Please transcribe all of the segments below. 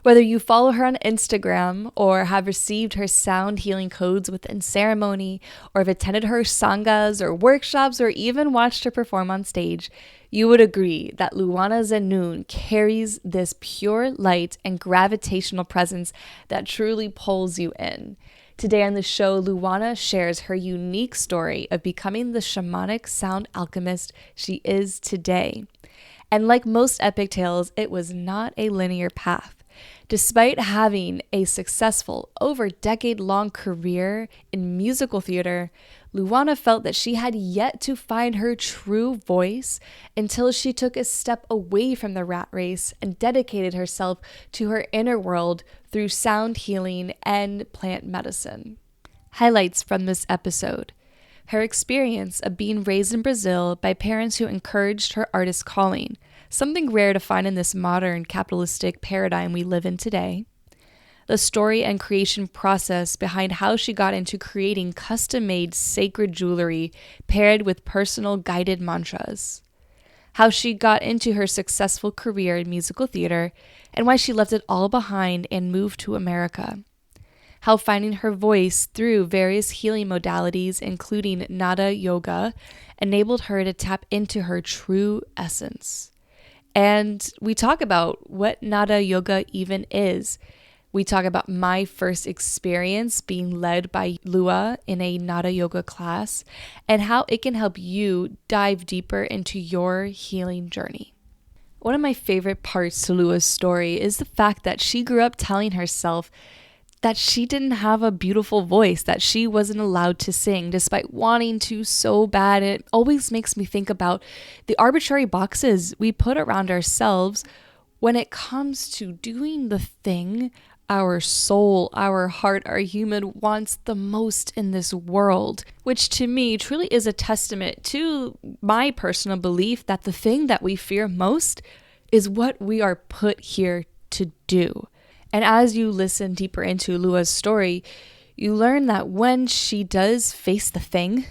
Whether you follow her on Instagram or have received her sound healing codes within ceremony, or have attended her sanghas or workshops, or even watched her perform on stage, you would agree that Luana Zehnun carries this pure light and gravitational presence that truly pulls you in. Today on the show, Luana shares her unique story of becoming the shamanic sound alchemist she is today. And like most epic tales, it was not a linear path. Despite having a successful, over decade-long career in musical theater, Luana felt that she had yet to find her true voice until she took a step away from the rat race and dedicated herself to her inner world through sound healing and plant medicine. Highlights from this episode: her experience of being raised in Brazil by parents who encouraged her artist calling, something rare to find in this modern capitalistic paradigm we live in today. The story and creation process behind how she got into creating custom-made sacred jewelry paired with personal guided mantras. How she got into her successful career in musical theater and why she left it all behind and moved to America. How finding her voice through various healing modalities, including nada yoga, enabled her to tap into her true essence. And we talk about what nada yoga even is. We talk about my first experience being led by Lua in a nada yoga class and how it can help you dive deeper into your healing journey. One of my favorite parts to Lua's story is the fact that she grew up telling herself that she didn't have a beautiful voice, that she wasn't allowed to sing despite wanting to so bad. It always makes me think about the arbitrary boxes we put around ourselves when it comes to doing the thing our soul, our heart, our human wants the most in this world, which to me truly is a testament to my personal belief that the thing that we fear most is what we are put here to do. And as you listen deeper into Lua's story, you learn that when she does face the thing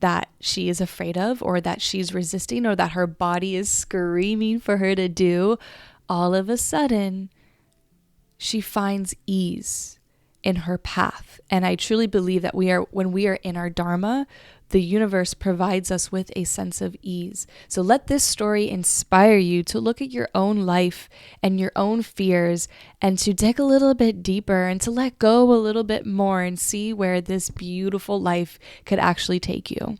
that she is afraid of, or that she's resisting, or that her body is screaming for her to do, all of a sudden, she finds ease in her path. And I truly believe that when we are in our dharma, the universe provides us with a sense of ease. So let this story inspire you to look at your own life and your own fears and to dig a little bit deeper and to let go a little bit more and see where this beautiful life could actually take you.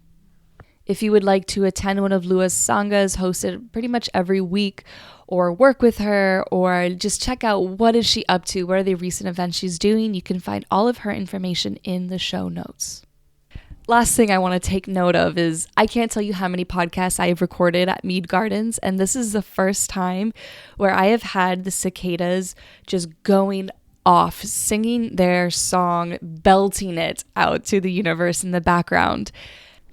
If you would like to attend one of Lua's sanghas hosted pretty much every week, or work with her, or just check out what is she up to, what are the recent events she's doing, you can find all of her information in the show notes. Last thing I want to take note of is I can't tell you how many podcasts I have recorded at Mead Gardens, and this is the first time where I have had the cicadas just going off, singing their song, belting it out to the universe in the background.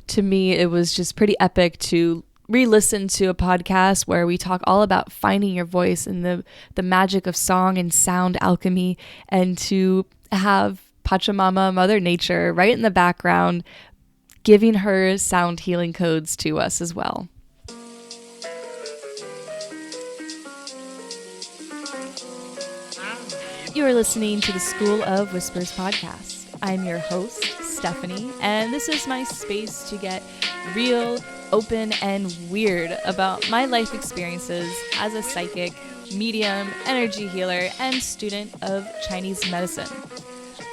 To me, it was just pretty epic to re-listen to a podcast where we talk all about finding your voice and the magic of song and sound alchemy, and to have Pachamama, Mother Nature, right in the background, giving her sound healing codes to us as well. You are listening to the School of Whispers podcast. I'm your host, Stephanie, and this is my space to get real, open, and weird about my life experiences as a psychic, medium, energy healer, and student of Chinese medicine.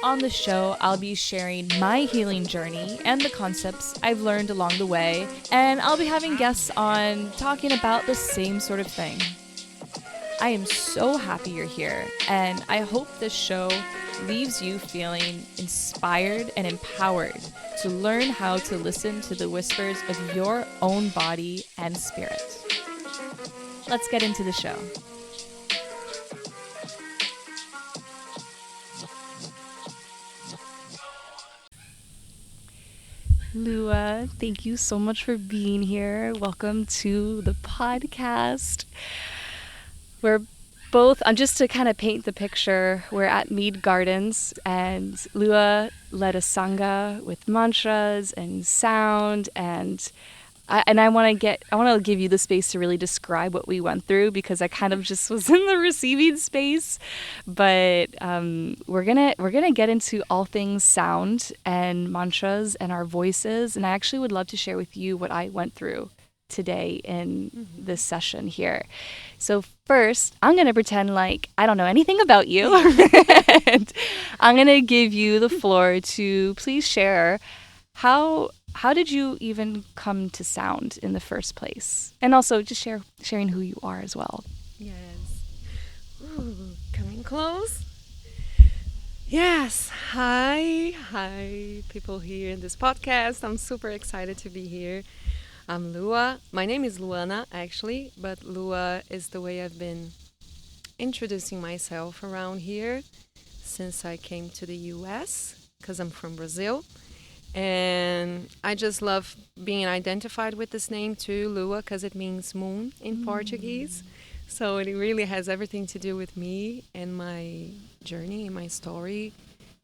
On the show, I'll be sharing my healing journey and the concepts I've learned along the way, and I'll be having guests on talking about the same sort of thing. I am so happy you're here, and I hope this show leaves you feeling inspired and empowered to learn how to listen to the whispers of your own body and spirit. Let's get into the show. Lua, thank you so much for being here. Welcome to the podcast. Just to kind of paint the picture, we're at Mead Gardens, and Lua led a sangha with mantras and sound, and I want to give you the space to really describe what we went through, because I kind of just was in the receiving space. But we're gonna get into all things sound and mantras and our voices, and I actually would love to share with you what I went through today in this session here. So first, I'm going to pretend like I don't know anything about you. And I'm going to give you the floor to please share how did you even come to sound in the first place? And also just sharing who you are as well. Yes. Ooh, coming close. Yes. Hi, people here in this podcast. I'm super excited to be here. I'm Lua. My name is Luana, actually, but Lua is the way I've been introducing myself around here since I came to the US, because I'm from Brazil. And I just love being identified with this name too, Lua, because it means moon in Portuguese. So it really has everything to do with me and my journey and my story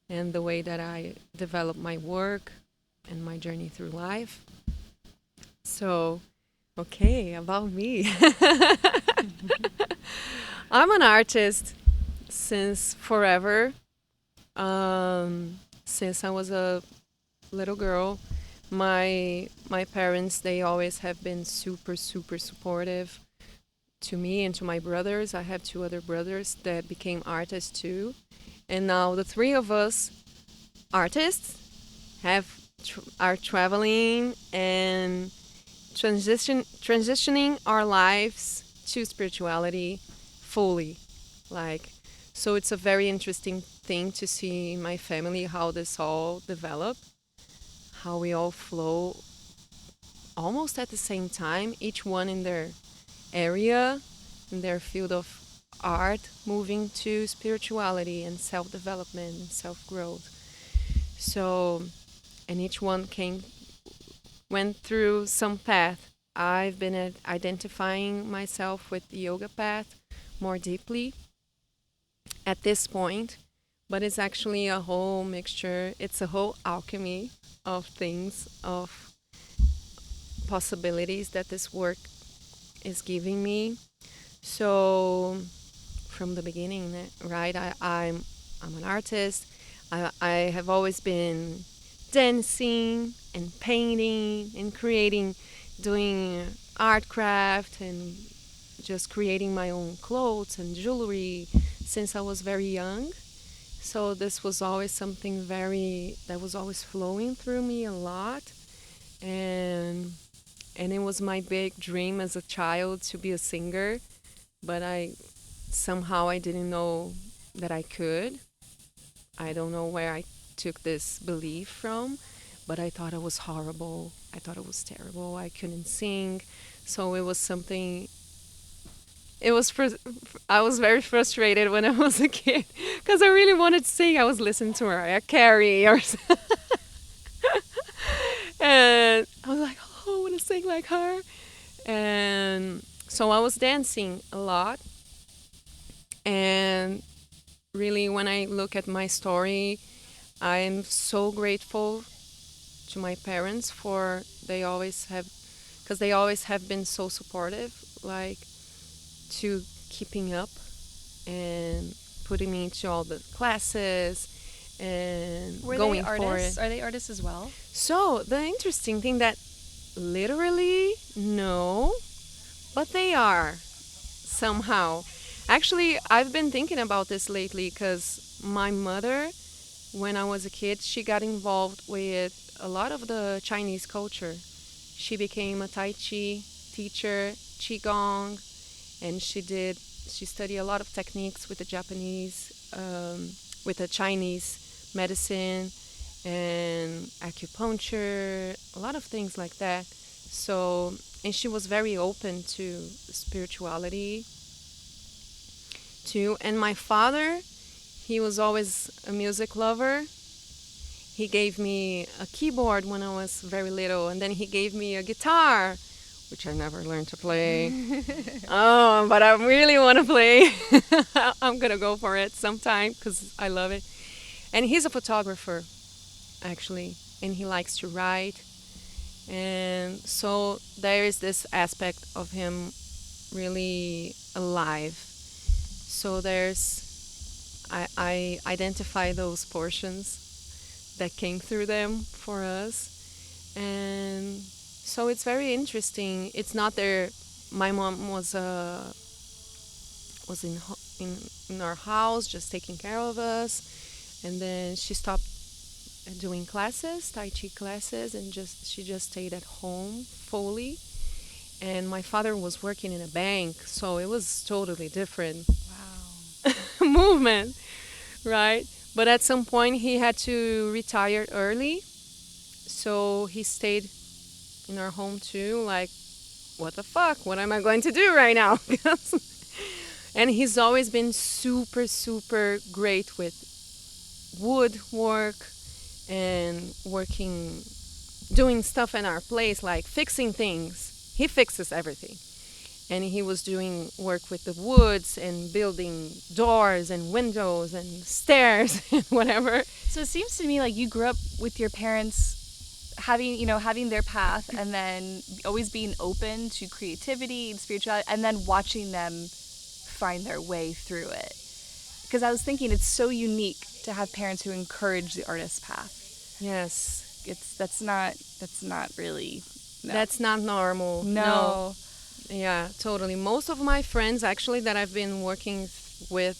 and the way that I develop my work and my journey through life. So, okay, about me. I'm an artist since forever. Since I was a little girl, my parents, they always have been super supportive to me and to my brothers. I have two other brothers that became artists too, and now the three of us artists are traveling and transitioning our lives to spirituality fully, like. So it's a very interesting thing to see in my family how this all developed, how we all flow almost at the same time, each one in their area, in their field of art, moving to spirituality and self-development and self-growth. So, and each one went through some path. I've been identifying myself with the yoga path more deeply at this point, but it's actually a whole mixture. It's a whole alchemy of things, of possibilities that this work is giving me. So from the beginning, right, I'm an artist. I have always been dancing and painting and creating, doing art craft and just creating my own clothes and jewelry since I was very young. So this was always something that was always flowing through me a lot. And it was my big dream as a child to be a singer, but I didn't know that I could. I don't know where I took this belief from, but I thought it was horrible. I thought it was terrible. I couldn't sing. So it was something. It was I was very frustrated when I was a kid because I really wanted to sing. I was listening to Mariah Carey or and I was like, oh, I want to sing like her. And so I was dancing a lot. And really, when I look at my story, I'm so grateful to my parents for because they always have been so supportive, like to keeping up and putting me into all the classes and Were going they for artists? it. Are they artists as well? So the interesting thing that literally no, but they are somehow. Actually, I've been thinking about this lately because my mother, when I was a kid, she got involved with a lot of the Chinese culture. She became a Tai Chi teacher, Qigong, and she studied a lot of techniques with the Japanese, with the Chinese medicine and acupuncture, a lot of things like that. So, and she was very open to spirituality too. And my father, he was always a music lover. He gave me a keyboard when I was very little, and then he gave me a guitar, which I never learned to play. Oh, but I really want to play. I'm going to go for it sometime because I love it. And he's a photographer, actually, and he likes to write. And so there is this aspect of him really alive. So I identify those portions that came through them for us. And so it's very interesting. It's not there. My mom was in our house just taking care of us, and then she stopped doing classes, Tai Chi classes, and she just stayed at home fully. And my father was working in a bank, so it was totally different Wow. movement, right? But at some point he had to retire early, so he stayed in our home too. Like, what the fuck? What am I going to do right now? And he's always been super, super great with woodwork and working, doing stuff in our place, like fixing things. He fixes everything. And he was doing work with the woods and building doors and windows and stairs and whatever. So it seems to me like you grew up with your parents having their path, and then always being open to creativity and spirituality, and then watching them find their way through it. Because I was thinking it's so unique to have parents who encourage the artist's path. Yes. That's not really no. That's not normal. No. Yeah, totally. Most of my friends actually that I've been working with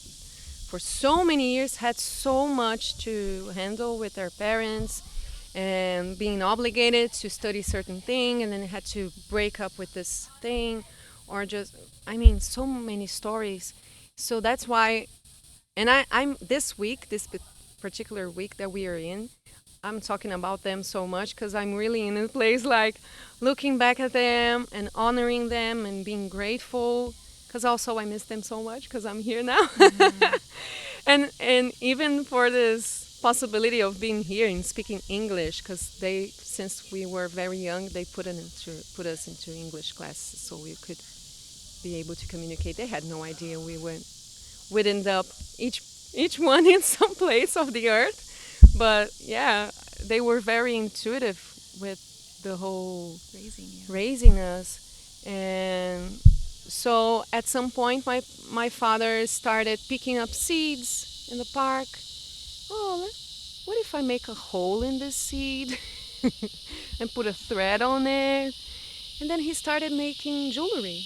for so many years had so much to handle with their parents and being obligated to study certain thing, and then had to break up with this thing, or just, I mean, so many stories. So that's why, and I'm this week, this particular week that we are in, I'm talking about them so much because I'm really in a place like looking back at them and honoring them and being grateful, because also I miss them so much because I'm here now. Mm-hmm. and even for this possibility of being here and speaking English, because they, since we were very young, they put us into English classes so we could be able to communicate. They had no idea we'd end up each one in some place of the earth. But yeah, they were very intuitive with the whole raising us. And so at some point my father started picking up seeds in the park. Oh, what if I make a hole in this seed and put a thread on it? And then he started making jewelry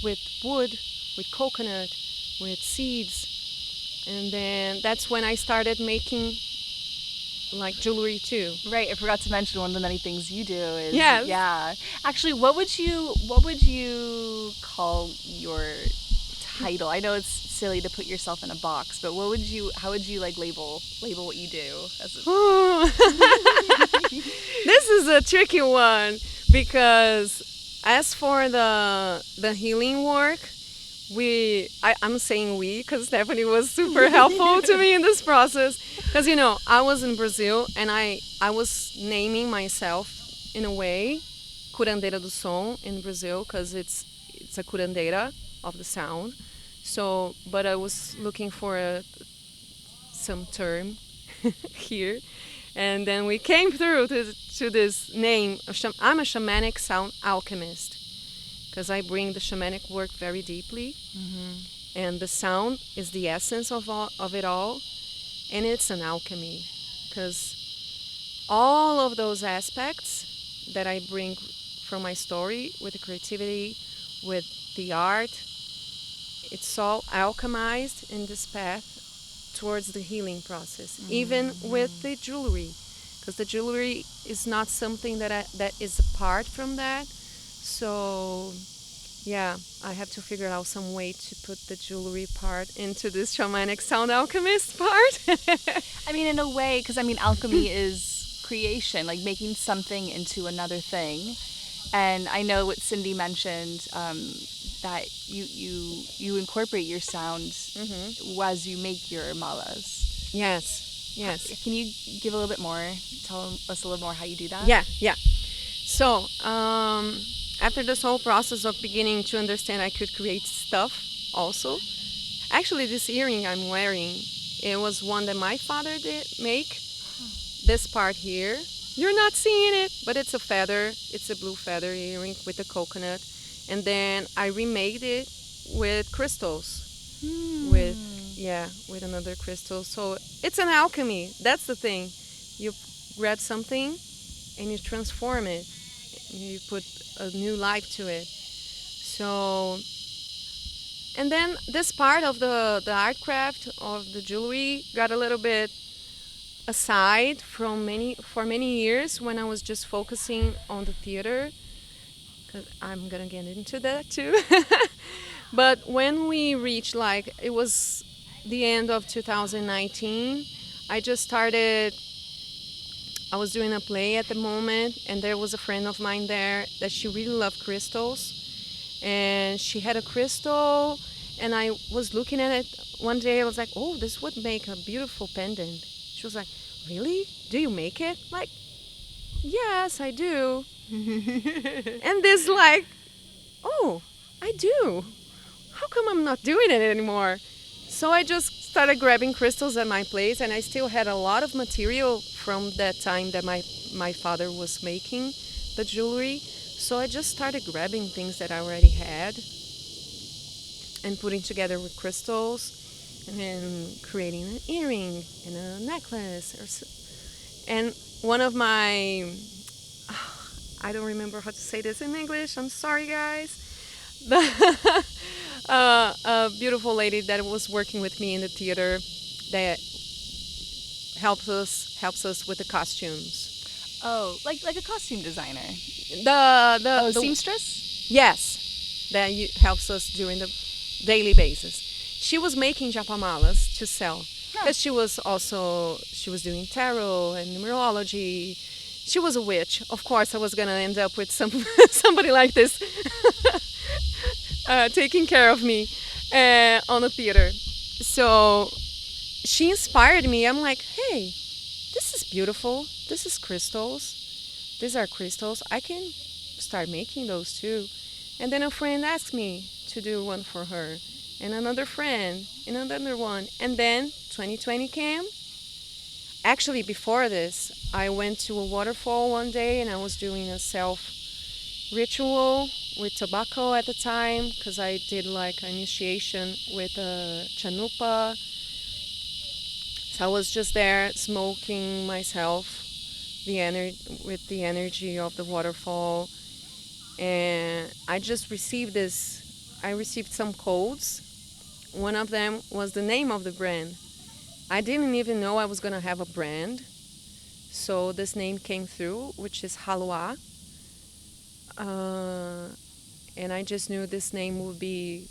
with wood, with coconut, with seeds. And then that's when I started making like jewelry too. Right, I forgot to mention one of the many things you do is yes. Yeah. Actually, what would you call your title? I know it's silly to put yourself in a box, but how would you like label what you do as This is a tricky one, because as for the healing work, I'm saying we because Stephanie was super helpful to me in this process, because I was in Brazil and I was naming myself in a way curandeira do som in Brazil, because it's a curandeira of the sound. So but I was looking for some term here, and then we came through to this name. I'm a shamanic sound alchemist, because I bring the shamanic work very deeply. Mm-hmm. And the sound is the essence of it all. And it's an alchemy, because all of those aspects that I bring from my story, with the creativity, with the art, it's all alchemized in this path towards the healing process. Mm-hmm. Even with the jewelry, because the jewelry is not something that is apart from that. So yeah, I have to figure out some way to put the jewelry part into this shamanic sound alchemist part. I mean, in a way, because alchemy is creation, like making something into another thing. And I know what Cindy mentioned, that you incorporate your sound as you make your malas. Yes. Can you give a little bit more? Tell us a little more how you do that? Yeah. So after this whole process of beginning to understand I could create stuff also. Actually, this earring I'm wearing, it was one that my father did make. This part here You're not seeing it, but it's a feather. It's a blue feather earring with a coconut. And then I remade it with crystals. With, yeah, with another crystal. So it's an alchemy. That's the thing. You grab something and you transform it. You put a new life to it. So, and then this part of the art craft of the jewelry got a little bit aside for many years when I was just focusing on the theater, because I'm gonna get into that too. But when we reached, like, it was the end of 2019, I just started. I was doing a play at the moment, and there was a friend of mine there that she really loved crystals, and she had a crystal, and I was looking at it one day. I was like, "Oh, this would make a beautiful pendant." She was like, "Really? Do you make it?" Like, "Yes, I do." And this, like, "Oh, I do. How come I'm not doing it anymore?" So I just started grabbing crystals at my place, and I still had a lot of material from that time that my father was making the jewelry. So I just started grabbing things that I already had and putting together with crystals, and then creating an earring and a necklace. And one of my, I don't remember how to say this in English. I'm sorry, guys. The a beautiful lady that was working with me in the theater that helps us with the costumes. Oh, like a costume designer. The Seamstress? Yes, that helps us during the daily basis. She was making japamalas to sell because she was doing tarot and numerology. She was a witch. Of course, I was gonna end up with somebody like this taking care of me on the theater. So she inspired me. I'm like, hey, this is beautiful. This is crystals. These are crystals. I can start making those too. And then a friend asked me to do one for her, and another friend, and another one. And then 2020 came. Actually, before this, I went to a waterfall one day and I was doing a self ritual with tobacco at the time because I did like an initiation with a chanupa. So I was just there smoking myself with the energy of the waterfall, and I just received this. I received some codes. One of them was the name of the brand. I didn't even know I was gonna have a brand, so this name came through, which is Halwa. And I just knew this name would be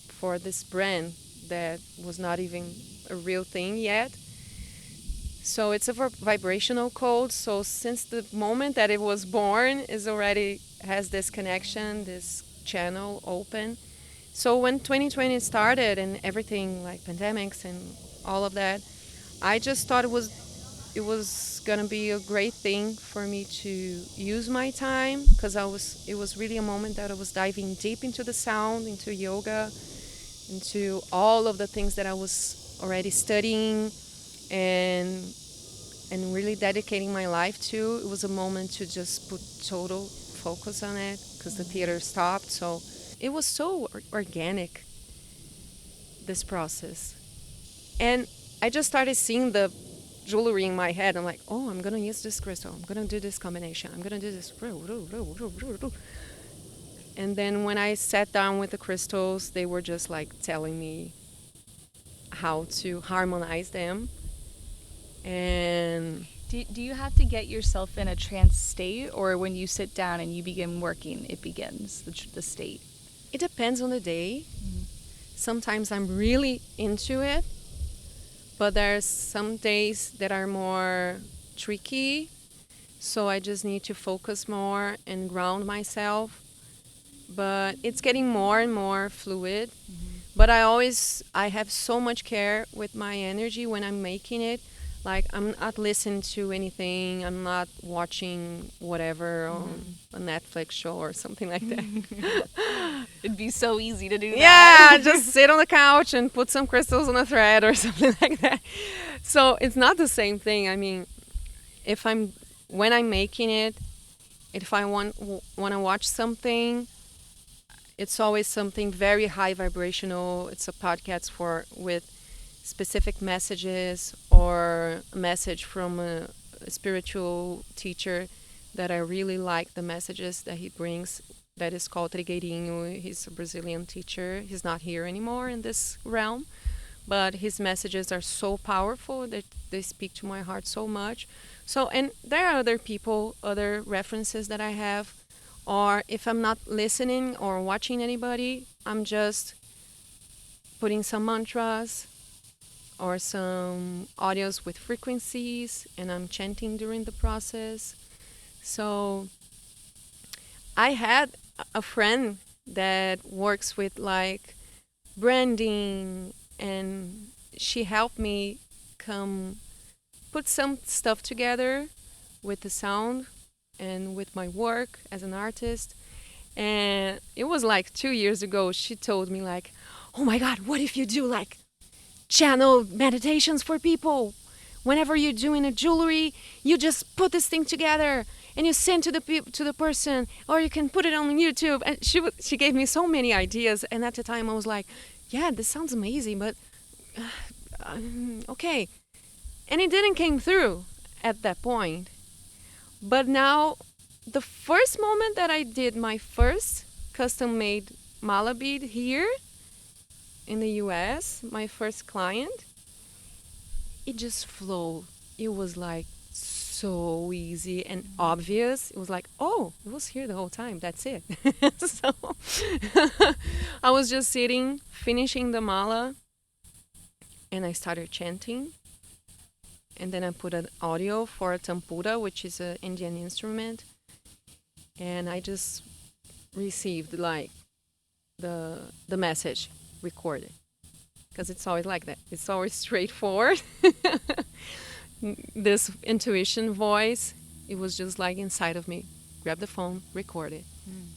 for this brand that was not even a real thing yet. So it's a vibrational code. So since the moment that it was born, is already has this connection, this channel open. So when 2020 started and everything like pandemics and all of that, I just thought it was gonna be a great thing for me to use my time because it was really a moment that I was diving deep into the sound, into yoga, into all of the things that I was already studying and really dedicating my life to. It was a moment to just put total focus on it because the theater stopped. So it was so organic, this process. And I just started seeing the jewelry in my head. I'm like, oh, I'm gonna use this crystal. I'm gonna do this combination. I'm gonna do this. And then when I sat down with the crystals, they were just like telling me how to harmonize them. And Do you have to get yourself in a trance state, or when you sit down and you begin working, it begins, the state? it depends on the day. Sometimes I'm really into it, but there's some days that are more tricky. So I just need to focus more and ground myself. But it's getting more and more fluid. But I have so much care with my energy when I'm making it. Like, I'm not listening to anything. I'm not watching whatever on a Netflix show or something like that. It'd be so easy to do that. Yeah, just sit on the couch and put some crystals on a thread or something like that. So it's not the same thing. I mean, if I'm when I'm making it, if I want to watch something, it's always something very high vibrational. It's a podcast for with specific messages or a message from a spiritual teacher that I really like the messages that he brings. That is called Trigueirinho. He's a Brazilian teacher. He's not here anymore in this realm, but his messages are so powerful that they speak to my heart so much. So, and there are other people, other references that I have, or if I'm not listening or watching anybody, I'm just putting some mantras or some audios with frequencies, and I'm chanting during the process. So I had a friend that works with like branding, and she helped me come put some stuff together with the sound and with my work as an artist. And it was like 2 years ago, she told me like, oh my God, what if you do like channel meditations for people? Whenever you're doing a jewelry, you just put this thing together and you send to the person, or you can put it on YouTube. And she gave me so many ideas, and at the time I was like, yeah, this sounds amazing, but okay. And it didn't came through at that point. But now, the first moment that I did my first custom made mala bead here in the US, my first client, it just flowed. It was like so easy and obvious. It was like, oh, it was here the whole time. That's it. So I was just sitting, finishing the mala, and I started chanting. And then I put an audio for a tampura, which is an Indian instrument. And I just received like the message recorded. Because it's always like that. It's always straightforward. This intuition voice, it was just like inside of me. Grab the phone, record it.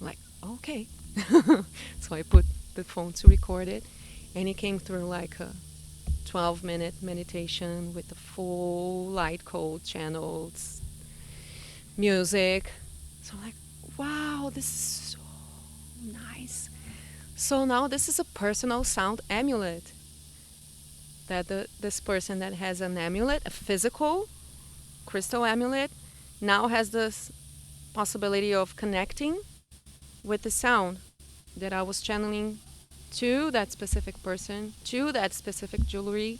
Like, okay. So I put the phone to record it. And it came through like a 12-minute meditation with the full light code channels, music. So I'm like, wow, this is so nice. So now this is a personal sound amulet that this person that has an amulet, a physical crystal amulet, now has this possibility of connecting with the sound that I was channeling to that specific person, to that specific jewelry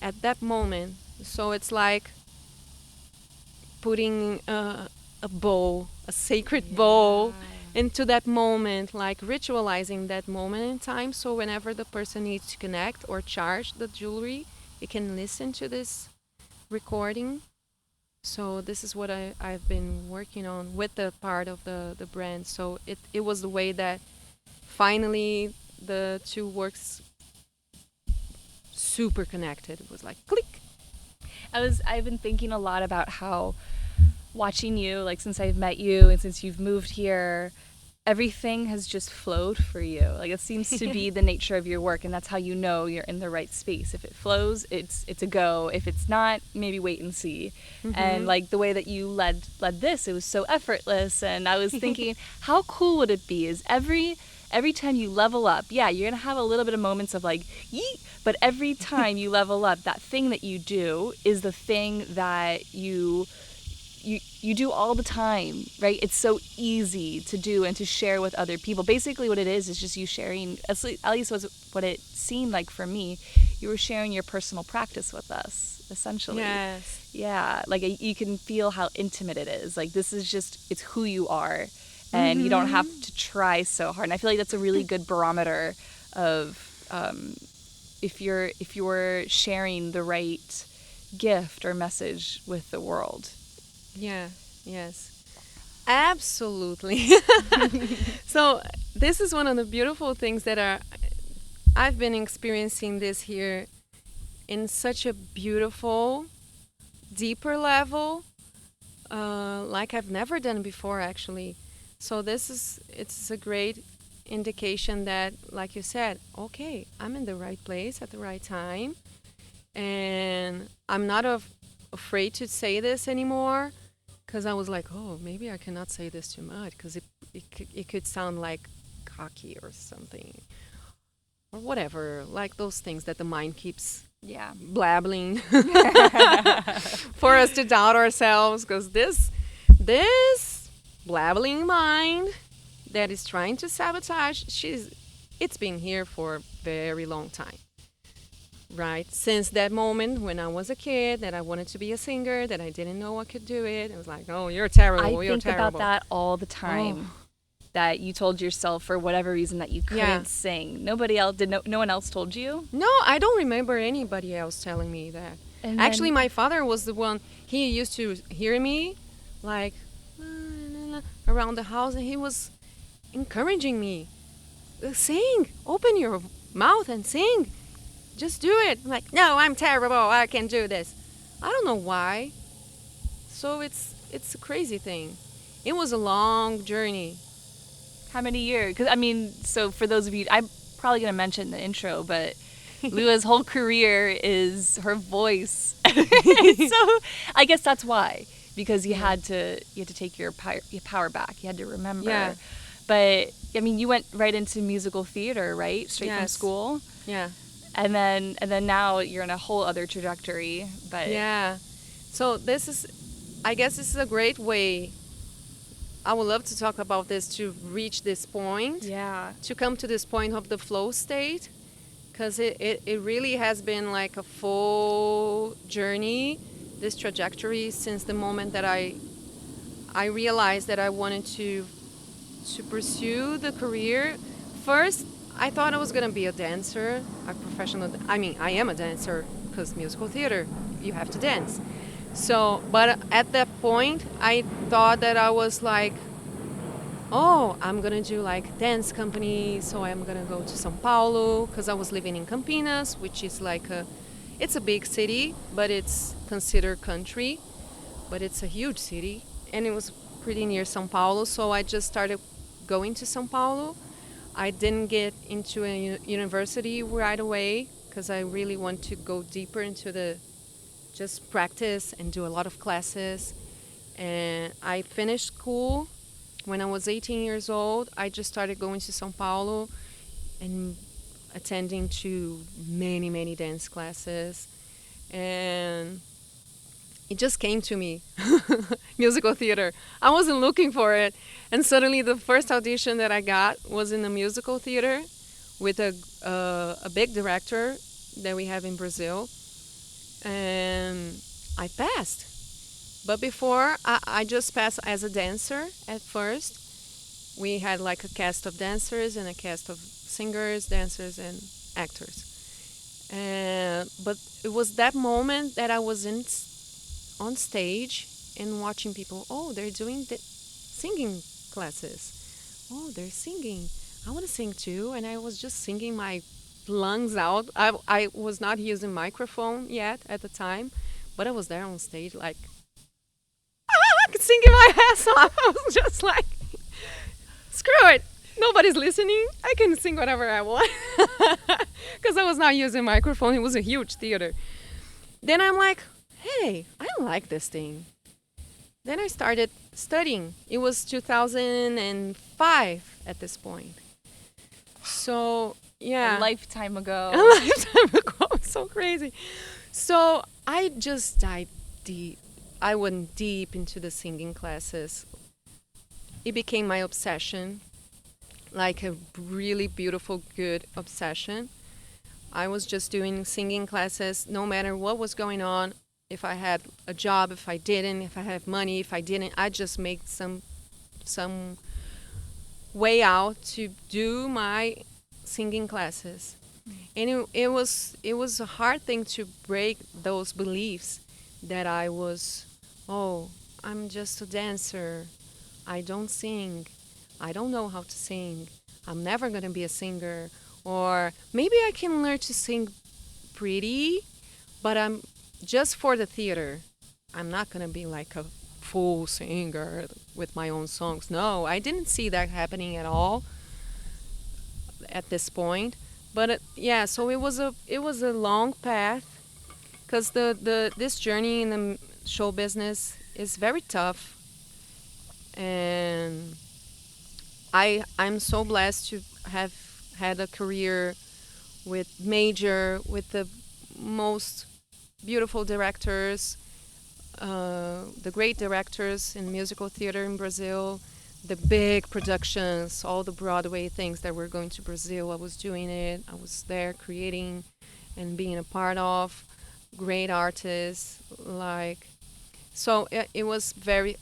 at that moment. So it's like putting a bowl, a sacred bowl, into that moment, like ritualizing that moment in time. So whenever the person needs to connect or charge the jewelry, it can listen to this recording. So this is what I've been working on with the part of the brand. So it was the way that finally the two works super connected. It was like click. I've been thinking a lot about how watching you, like since I've met you and since you've moved here, everything has just flowed for you. Like it seems to be the nature of your work, and that's how you know you're in the right space. If it flows, it's a go. If it's not, maybe wait and see. And like the way that you led this, it was so effortless. And I was thinking, how cool would it be? Is every time you level up, yeah, you're gonna have a little bit of moments of like, yeet, but every time you level up, that thing that you do is the thing that you do all the time, right? It's so easy to do and to share with other people. Basically what it is just you sharing, at least was what it seemed like for me. You were sharing your personal practice with us, essentially. Yes. Yeah, like you can feel how intimate it is. Like this is just, it's who you are, and you don't have to try so hard. And I feel like that's a really good barometer of if you're sharing the right gift or message with the world. Yeah, yes. Absolutely. So this is one of the beautiful things that I've been experiencing this here in such a beautiful, deeper level, like I've never done before actually. So it's a great indication that, like you said, okay, I'm in the right place at the right time, and I'm not afraid to say this anymore. because I was like, oh, maybe I cannot say this too much because it could sound like cocky or something or whatever, like those things that the mind keeps Yeah. blabbling for us to doubt ourselves because this blabbling mind that is trying to sabotage, it's been here for a very long time. Right. Since that moment when I was a kid that I wanted to be a singer, that I didn't know I could do it. It was like, oh, you're terrible. I You're think about terrible. that all the time. Oh. That you told yourself for whatever reason that you couldn't Yeah. sing. Nobody else did. No one else told you. No, I don't remember anybody else telling me that. And Actually, then- my father was the one. He used to hear me like around the house, and he was encouraging me, sing, open your mouth and sing. Just do it. I'm like, no, I'm terrible. I can't do this. I don't know why. So it's a crazy thing. It was a long journey. How many years? Because I mean, so for those of you, I'm probably gonna mention the intro, but Lua's whole career is her voice. So I guess that's why, because you had to take your power back. You had to remember. Yeah. But I mean, you went right into musical theater, right? Straight from Yes. school. Yeah. And then now you're in a whole other trajectory. But Yeah. So I guess this is a great way. I would love to talk about this to reach this point, yeah. to come to this point of the flow state, because it really has been like a full journey, this trajectory, since the moment that I realized that I wanted to pursue the career. First, I thought I was going to be a dancer, a professional. I mean, I am a dancer because musical theater, you have to dance. So, but at that point, I thought that I was like, oh, I'm going to do like dance company. So I'm going to go to São Paulo because I was living in Campinas, which is like it's a big city, but it's considered country, but it's a huge city. And it was pretty near São Paulo. So I just started going to São Paulo. I didn't get into a university right away because I really want to go deeper into just practice and do a lot of classes. And I finished school when I was 18 years old. I just started going to São Paulo and attending to many, many dance classes. And it just came to me, musical theater. I wasn't looking for it. And suddenly the first audition that I got was in a musical theater with a big director that we have in Brazil. And I passed. But before, I just passed as a dancer at first. We had like a cast of dancers and a cast of singers, dancers, and actors. But it was that moment that I was on stage and watching people. Oh, they're doing singing classes. Oh, they're singing. I want to sing too. And I was just singing my lungs out. I was not using microphone yet at the time, but I was there on stage like, singing my ass off. I was just like, screw it. Nobody's listening. I can sing whatever I want. Because I was not using microphone. It was a huge theater. Then I'm like, hey, I don't like this thing. Then I started studying. It was 2005 at this point. So, yeah. A lifetime ago. A lifetime ago. So crazy. So I just dived deep. I went deep into the singing classes. It became my obsession, like a really beautiful, good obsession. I was just doing singing classes no matter what was going on. If I had a job, if I didn't, if I had money, if I didn't, I just made some way out to do my singing classes. And it was a hard thing to break those beliefs that I was, oh, I'm just a dancer. I don't sing. I don't know how to sing. I'm never going to be a singer. Or maybe I can learn to sing pretty, but I'm just for the theater. I'm not going to be like a full singer with my own songs. No, I didn't see that happening at all at this point. But yeah, so it was a long path because this journey in the show business is very tough. And I'm so blessed to have had a career with the most beautiful directors, the great directors in musical theater in Brazil, the big productions, all the Broadway things that were going to Brazil. I was doing it. I was there creating and being a part of great artists. Like, so it was very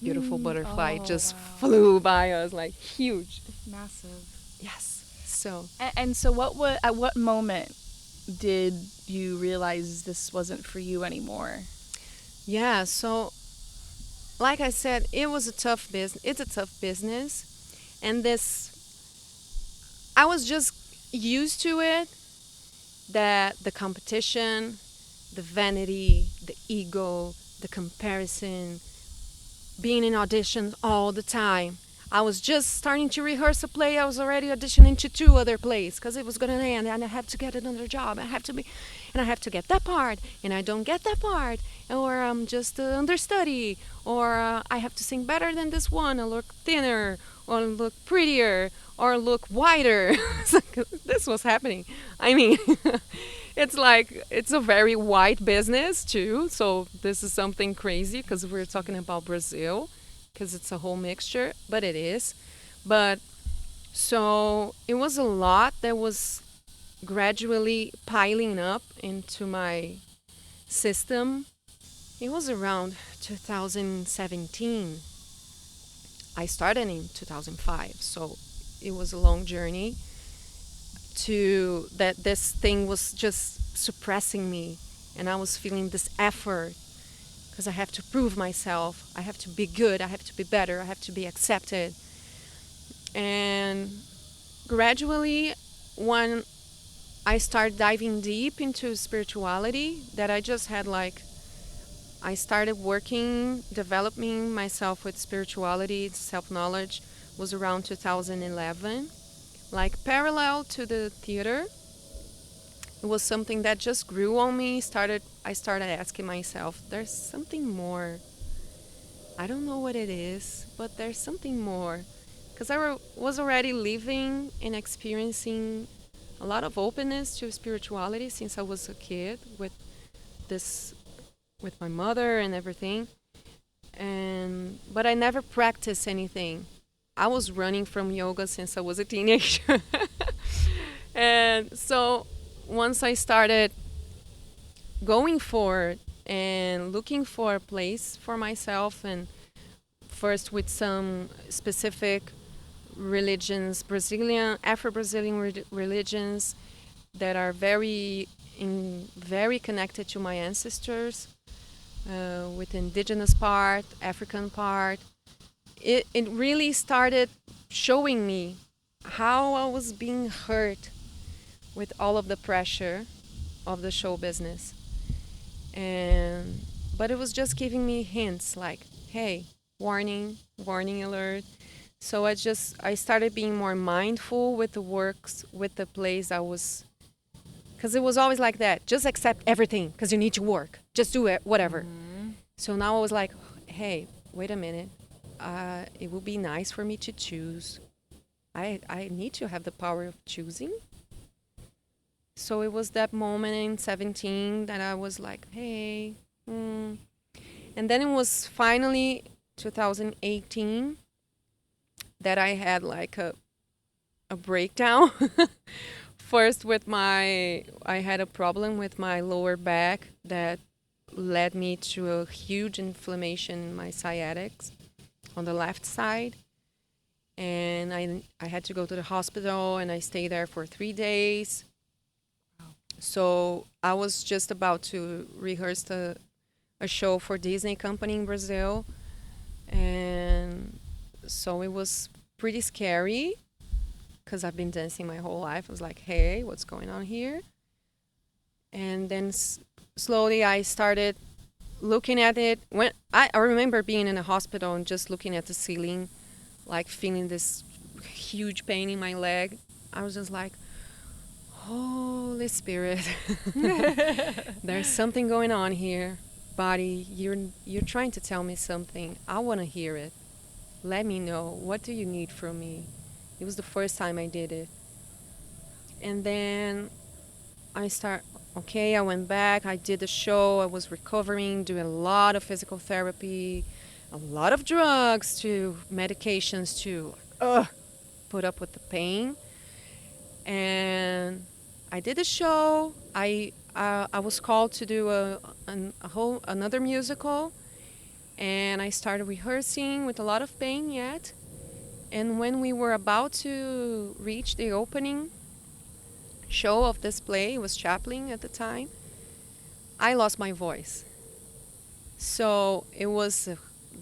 beautiful butterfly Oh, just wow. flew by us like huge. Massive. Yes. So And so at what moment did you realize this wasn't for you anymore? yeah, so like I said, it was a tough business. It's a tough business, and this I was just used to it. That the competition, the vanity, the ego, the comparison, being in auditions all the time. I was just starting to rehearse a play. I was already auditioning to two other plays because it was going to end, and I have to get another job. And I have to get that part, and I don't get that part, or I'm just understudy, or I have to sing better than this one, or look thinner, or look prettier, or look wider. This was happening. I mean, it's like it's a very white business too. So this is something crazy because we're talking about Brazil, because it's a whole mixture, but it is. But so it was a lot that was gradually piling up into my system. It was around 2017. I started in 2005, so it was a long journey to that this thing was just suppressing me, and I was feeling this effort because I have to prove myself. I have to be good. I have to be better. I have to be accepted. And gradually, when I started diving deep into spirituality, that I just had like, I started working, developing myself with spirituality, self knowledge, was around 2011. Like parallel to the theater, it was something that just grew on me. I started asking myself, there's something more. I don't know what it is, but there's something more. Because was already living and experiencing a lot of openness to spirituality since I was a kid this with my mother and everything. And but I never practiced anything. I was running from yoga since I was a teenager. And so once I started going for it and looking for a place for myself, and first with some specific religions, Brazilian, Afro-Brazilian religions that are very connected to my ancestors, with indigenous part, African part. It really started showing me how I was being hurt with all of the pressure of the show business. And but it was just giving me hints like, hey, warning, warning alert. So I started being more mindful with the works, with the plays I was, because it was always like that. Just accept everything because you need to work. Just do it, whatever. So now I was like, hey, wait a minute. It would be nice for me to choose. I need to have the power of choosing. So it was that moment in 17 that I was like, hey. And then it was finally 2018 that I had like a breakdown. First I had a problem with my lower back that led me to a huge inflammation in my sciatics on the left side. And I had to go to the hospital, and I stayed there for 3 days. So I was just about to rehearse a show for Disney company in Brazil. And so it was pretty scary because I've been dancing my whole life. I was like, hey, what's going on here? And then slowly I started looking at it. When I remember being in a hospital and just looking at the ceiling, like feeling this huge pain in my leg. I was just like, Holy Spirit, there's something going on here. Body, you're trying to tell me something. I want to hear it. Let me know. What do you need from me? It was the first time I did it. And then I start okay, I went back, I did the show, I was recovering, doing a lot of physical therapy, a lot of drugs to medications to put up with the pain. And I did the show. I was called to do a whole another musical, and I started rehearsing with a lot of pain yet. And when we were about to reach the opening show of this play, it was Chaplin at the time, I lost my voice. So it was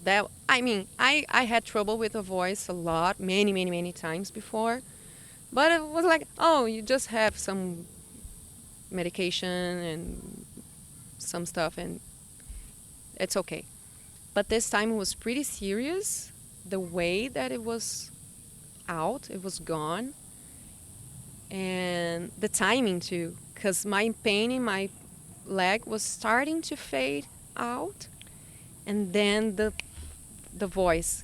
that, I mean, I had trouble with the voice a lot, many times before. But it was like, oh, you just have some medication and some stuff, and it's okay. But this time it was pretty serious. The way that it was out, it was gone, and the timing too, because my pain in my leg was starting to fade out, and then the voice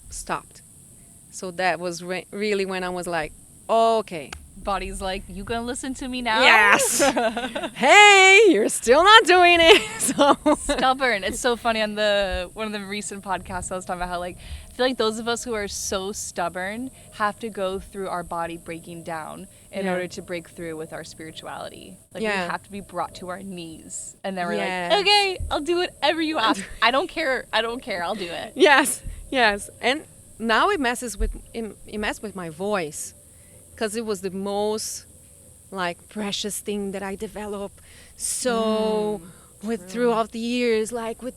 stopped. So that was really when I was like, okay, Body's like, you gonna listen to me now? yes. Hey, you're still not doing it. So Stubborn. It's so funny on the one of the recent podcasts I was talking about how, like, I feel like those of us who are so stubborn have to go through our body breaking down in Yeah. order to break through with our spirituality. Like, Yeah. we have to be brought to our knees, and then we're Yes. like, okay, I'll do whatever you ask. I don't care. I'll do it. yes. And now it messed with my voice, because it was the most like precious thing that I developed. So with throughout the years, like with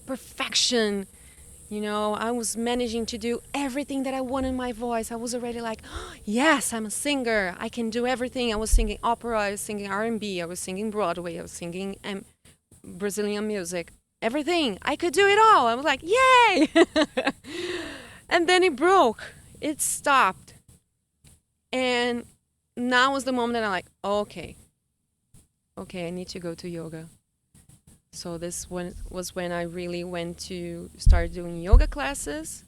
perfection. I was managing to do everything that I want in my voice. I was already like, oh, yes, I'm a singer. I can do everything. I was singing opera, I was singing R&B, I was singing Broadway, I was singing Brazilian music. Everything. I could do it all. I was like, yay! And then it broke. It stopped. And now was the moment that I'm like, okay, I need to go to yoga. So this was when I really went to start doing yoga classes,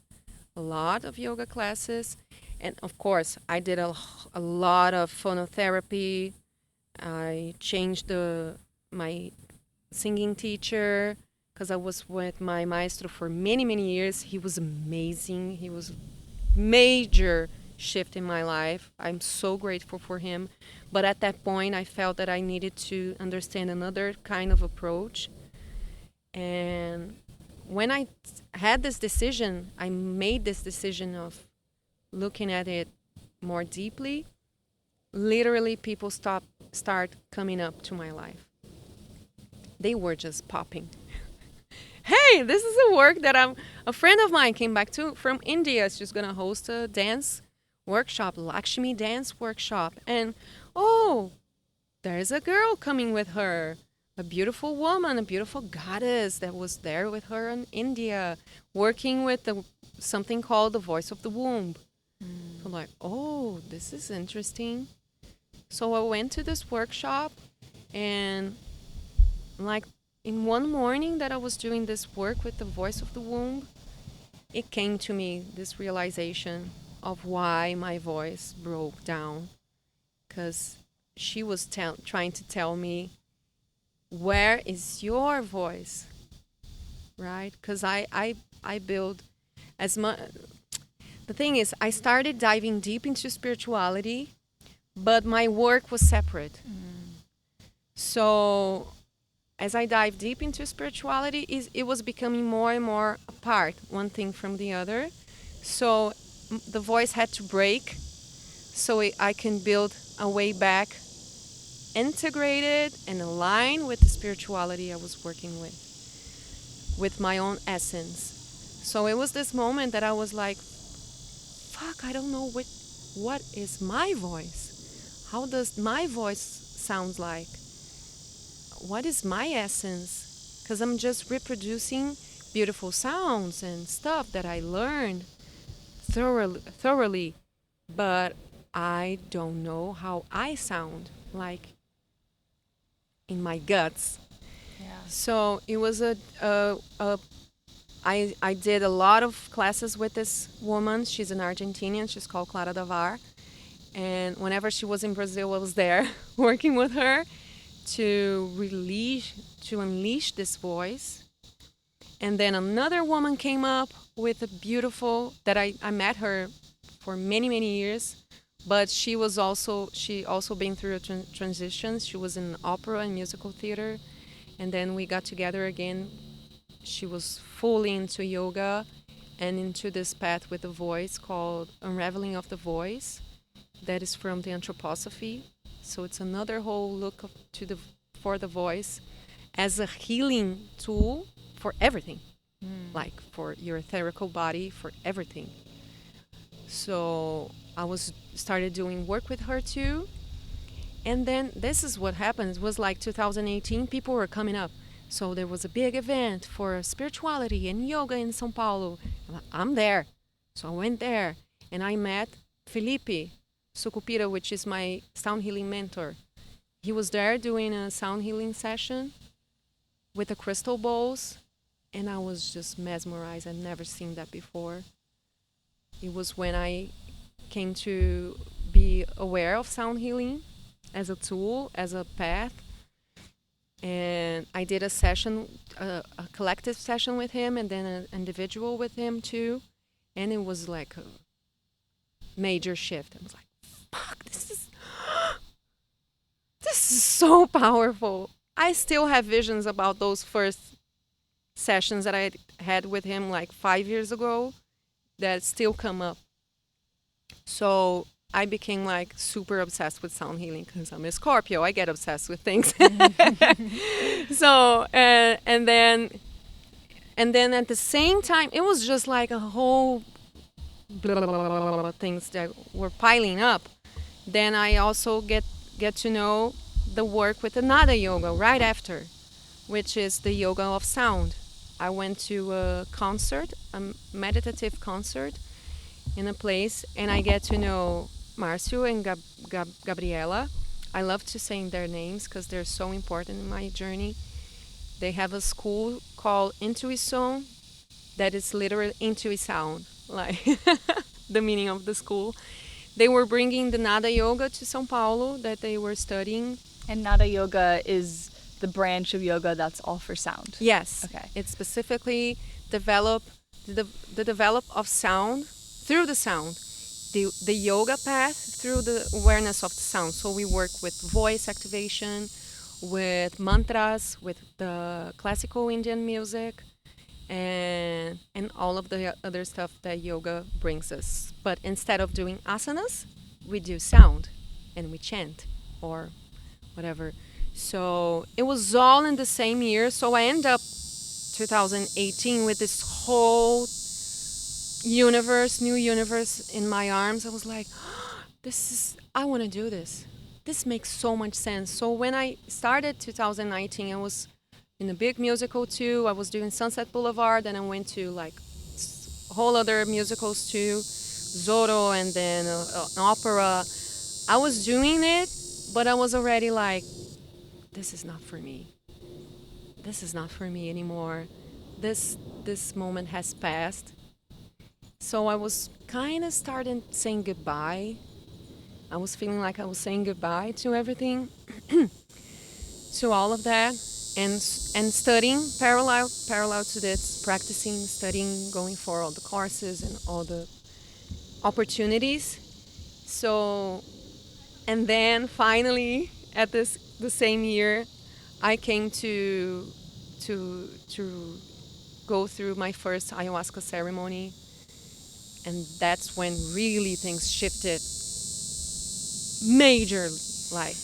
a lot of yoga classes. And of course, I did a lot of phonotherapy. I changed my singing teacher, because I was with my maestro for many years. He was amazing. He was major shift in my life. I'm so grateful for him. But at that point, I felt that I needed to understand another kind of approach. And when I had this decision, I made this decision of looking at it more deeply. Literally, people start coming up to my life. They were just popping. Hey, this is a work that a friend of mine came back to from India. She's gonna host a dance workshop, Lakshmi dance workshop, and oh, there's a girl coming with her, a beautiful woman, a beautiful goddess that was there with her in India, working with something called the voice of the womb. I'm like, oh, this is interesting. So I went to this workshop, and like in one morning that I was doing this work with the voice of the womb, it came to me, this realization of why my voice broke down. Because she was trying to tell me, where is your voice? Right? Because I build as much. The thing is, I started diving deep into spirituality, but my work was separate. So as I dive deep into spirituality, it was becoming more and more apart, one thing from the other. So the voice had to break so I can build a way back, integrated and aligned with the spirituality I was working with my own essence. So it was this moment that I was like, fuck, I don't know what is my voice? How does my voice sound like? What is my essence? Because I'm just reproducing beautiful sounds and stuff that I learned thoroughly, but I don't know how I sound like in my guts. Yeah. So it was a I did a lot of classes with this woman. She's an Argentinian. She's called Clara Davar. And whenever she was in Brazil, I was there working with her to unleash this voice. And then another woman came up with a beautiful that I met her for many, many years. But she also been through a transition. She was in opera and musical theater. And then we got together again. She was fully into yoga and into this path with the voice called Unraveling of the Voice. That is from the anthroposophy. So it's another whole look for the voice as a healing tool for everything, like for your etherical body, for everything. So I was started doing work with her too. And then this is what happened. It was like 2018, people were coming up. So there was a big event for spirituality and yoga in São Paulo. I'm there. So I went there and I met Felipe Sucupira, which is my sound healing mentor. He was there doing a sound healing session with the crystal bowls, and I was just mesmerized. I'd never seen that before. It was when I came to be aware of sound healing as a tool, as a path. And I did a session, a collective session with him, and then an individual with him too. And it was like a major shift. I was like, fuck, this is so powerful. I still have visions about those first sessions that I had with him like 5 years ago that still come up. So I became like super obsessed with sound healing because I'm a Scorpio. I get obsessed with things. So and then at the same time, it was just like a whole blah, blah, blah, blah, blah, things that were piling up. Then I also get to know the work with Anada Yoga right after, which is the yoga of sound. I went to a concert, a meditative concert in a place, and I get to know Marcio and Gabriela. I love to say their names because they're so important in my journey. They have a school called Intuição, that is literally Intuição, like the meaning of the school. They were bringing the Nada Yoga to São Paulo that they were studying. And Nada Yoga is the branch of yoga that's all for sound. Yes. Okay. It's specifically the develop of sound through the sound. The yoga path through the awareness of the sound. So we work with voice activation, with mantras, with the classical Indian music, and all of the other stuff that yoga brings us. But instead of doing asanas, we do sound and we chant or whatever. So it was all in the same year. So I end up 2018 with this whole new universe in my arms. I was like, I want to do this. This makes so much sense. So when I started 2019, I was in a big musical too. I was doing Sunset Boulevard, and I went to like whole other musicals too, Zorro, and then an opera. I was doing it, but I was already like, this is not for me. This is not for me anymore. This moment has passed. So I was kind of starting saying goodbye. I was feeling like I was saying goodbye to everything, to all of that, and studying parallel to this, practicing, studying, going for all the courses and all the opportunities. So, and then finally, at the same year, I came to go through my first ayahuasca ceremony. And that's when really things shifted major. Like,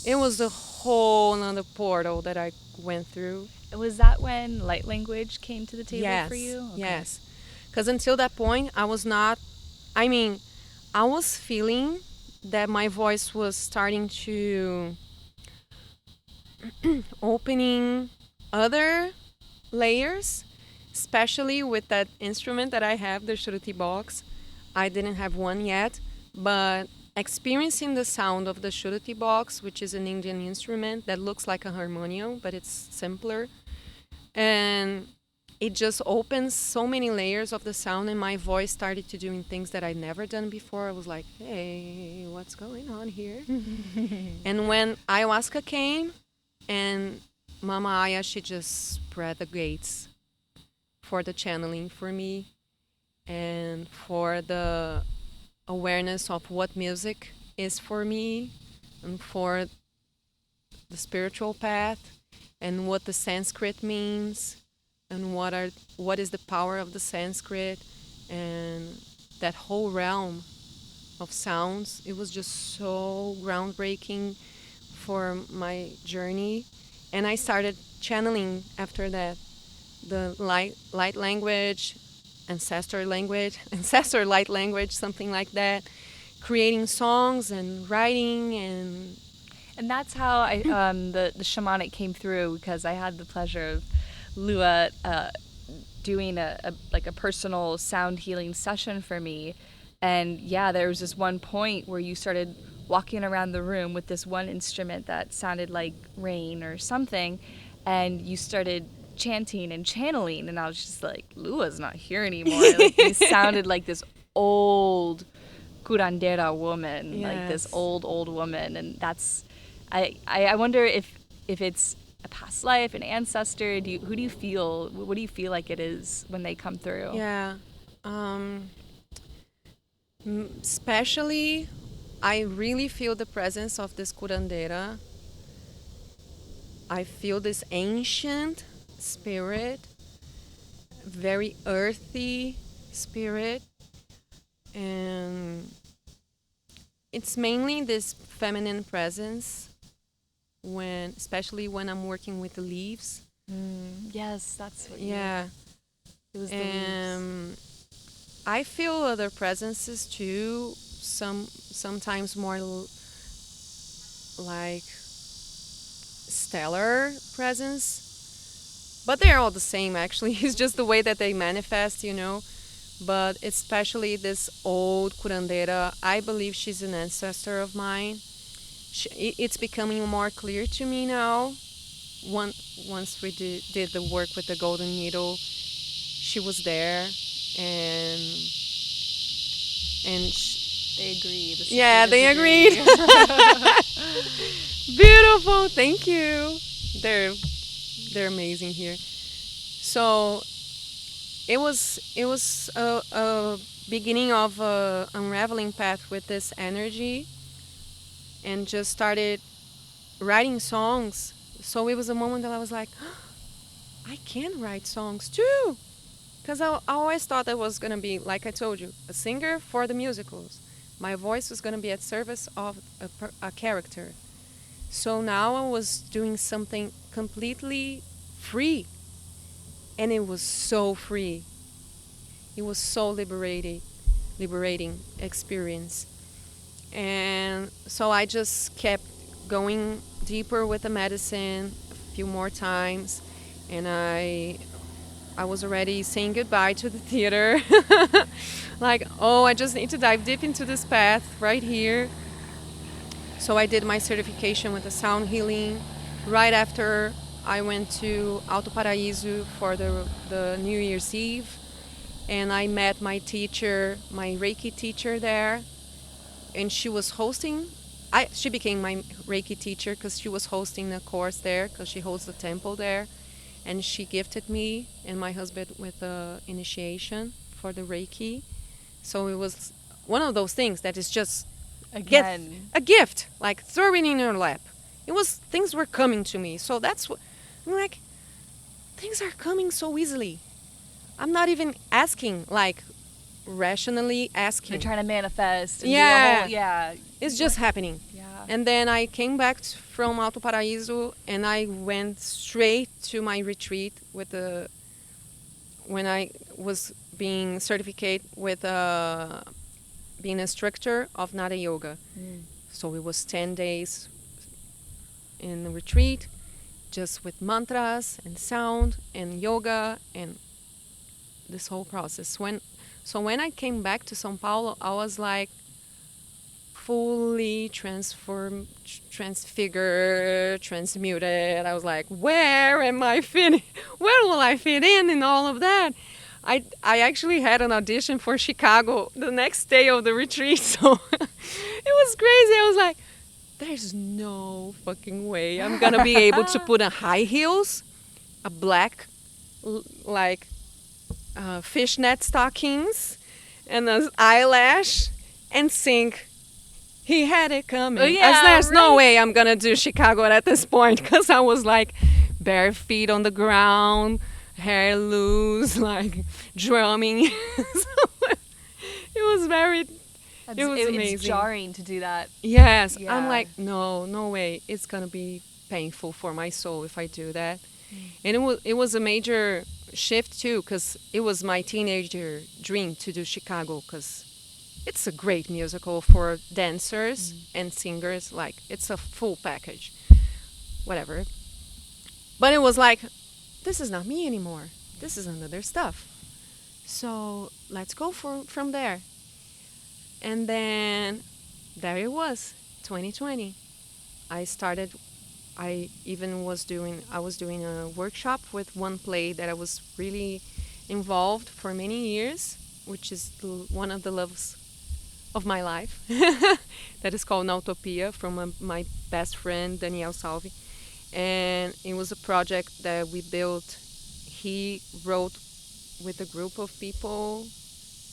it was a whole another portal that I went through. Was that when light language came to the table for you? Okay. Yes. Because until that point, I was not, I mean, I was feeling that my voice was starting to opening other layers, especially with that instrument that I have, the Shruti box. I didn't have one yet, but experiencing the sound of the Shruti box, which is an Indian instrument that looks like a harmonium, but it's simpler. And it just opens so many layers of the sound, and my voice started to doing things that I'd never done before. I was like, hey, what's going on here? And when ayahuasca came, and Mama Aya, she just spread the gates for the channeling for me and for the awareness of what music is for me and for the spiritual path and what the Sanskrit means and what is the power of the Sanskrit and that whole realm of sounds. It was just so groundbreaking for my journey, and I started channeling after that the light language, ancestor light language, something like that, creating songs and writing And that's how the shamanic came through, because I had the pleasure of Lua doing a personal sound healing session for me. And yeah, there was this one point where you started walking around the room with this one instrument that sounded like rain or something, and you started chanting and channeling, and I was just like, Lua's not here anymore. Like, you sounded like this old curandera woman, like this Yes. old woman, and that's I wonder if it's a past life, an ancestor. What do you feel like it is when they come through? Yeah. Especially, I really feel the presence of this curandera. I feel this ancient spirit, very earthy spirit, and it's mainly this feminine presence especially when I'm working with the leaves. Yes, that's what Yeah. it was. The leaves. I feel other presences too. Sometimes more like stellar presence, but they're all the same actually. It's just the way that they manifest, you know. But especially this old curandera, I believe she's an ancestor of mine. It's becoming more clear to me now. Once we did the work with the golden needle, she was there, and They agree. The yeah, they agree. agreed. Beautiful, thank you. They're amazing here. So it was a beginning of a unraveling path with this energy, and just started writing songs. So it was a moment that I was like, I can write songs too. Because I always thought I was going to be, like I told you, a singer for the musicals. My voice was going to be at service of a character. So now I was doing something completely free. And it was so free. It was so liberating experience. And so I just kept going deeper with the medicine a few more times. And I was already saying goodbye to the theater. Like, oh, I just need to dive deep into this path right here. So I did my certification with the sound healing. Right after, I went to Alto Paraíso for the New Year's Eve. And I met my teacher, my Reiki teacher there. And she was hosting. She became my Reiki teacher because she was hosting a course there, because she holds the temple there. And she gifted me and my husband with the initiation for the Reiki. So it was one of those things that is just Again. a gift, like throw it in your lap. Things were coming to me. So that's what I'm like, things are coming so easily. I'm not even asking, like rationally asking. You're trying to manifest. And Yeah. Do a whole, It's just happening. Yeah. And then I came back from Alto Paraíso, and I went straight to my retreat when I was being certificate with being a instructor of Nada Yoga. So it was 10 days in the retreat, just with mantras and sound and yoga and this whole process. When I came back to São Paulo, I was like fully transfigured, transmuted. I was like, where am I fit? Where will I fit in all of that? I actually had an audition for Chicago the next day of the retreat, so it was crazy. I was like, there's no fucking way I'm gonna be able to put on high heels, a black, like fishnet stockings, and an eyelash, and sing He Had It Coming. Oh, yeah, There's no right. way I'm gonna do Chicago at this point, because I was like bare feet on the ground, hair loose, like drumming. So it was very, it was amazing. It's jarring to do that. Yes, Yeah. I'm like, no way. It's gonna be painful for my soul if I do that. And it was a major shift too, because it was my teenager dream to do Chicago, because it's a great musical for dancers and singers. Like, it's a full package, whatever. But it was like, this is not me anymore. This is another stuff. So let's go from there. And then there it was, 2020. I was doing a workshop with one play that I was really involved for many years, which is one of the loves of my life. That is called Nautopia, from my best friend, Danielle Salvi. And it was a project that we built. He wrote with a group of people.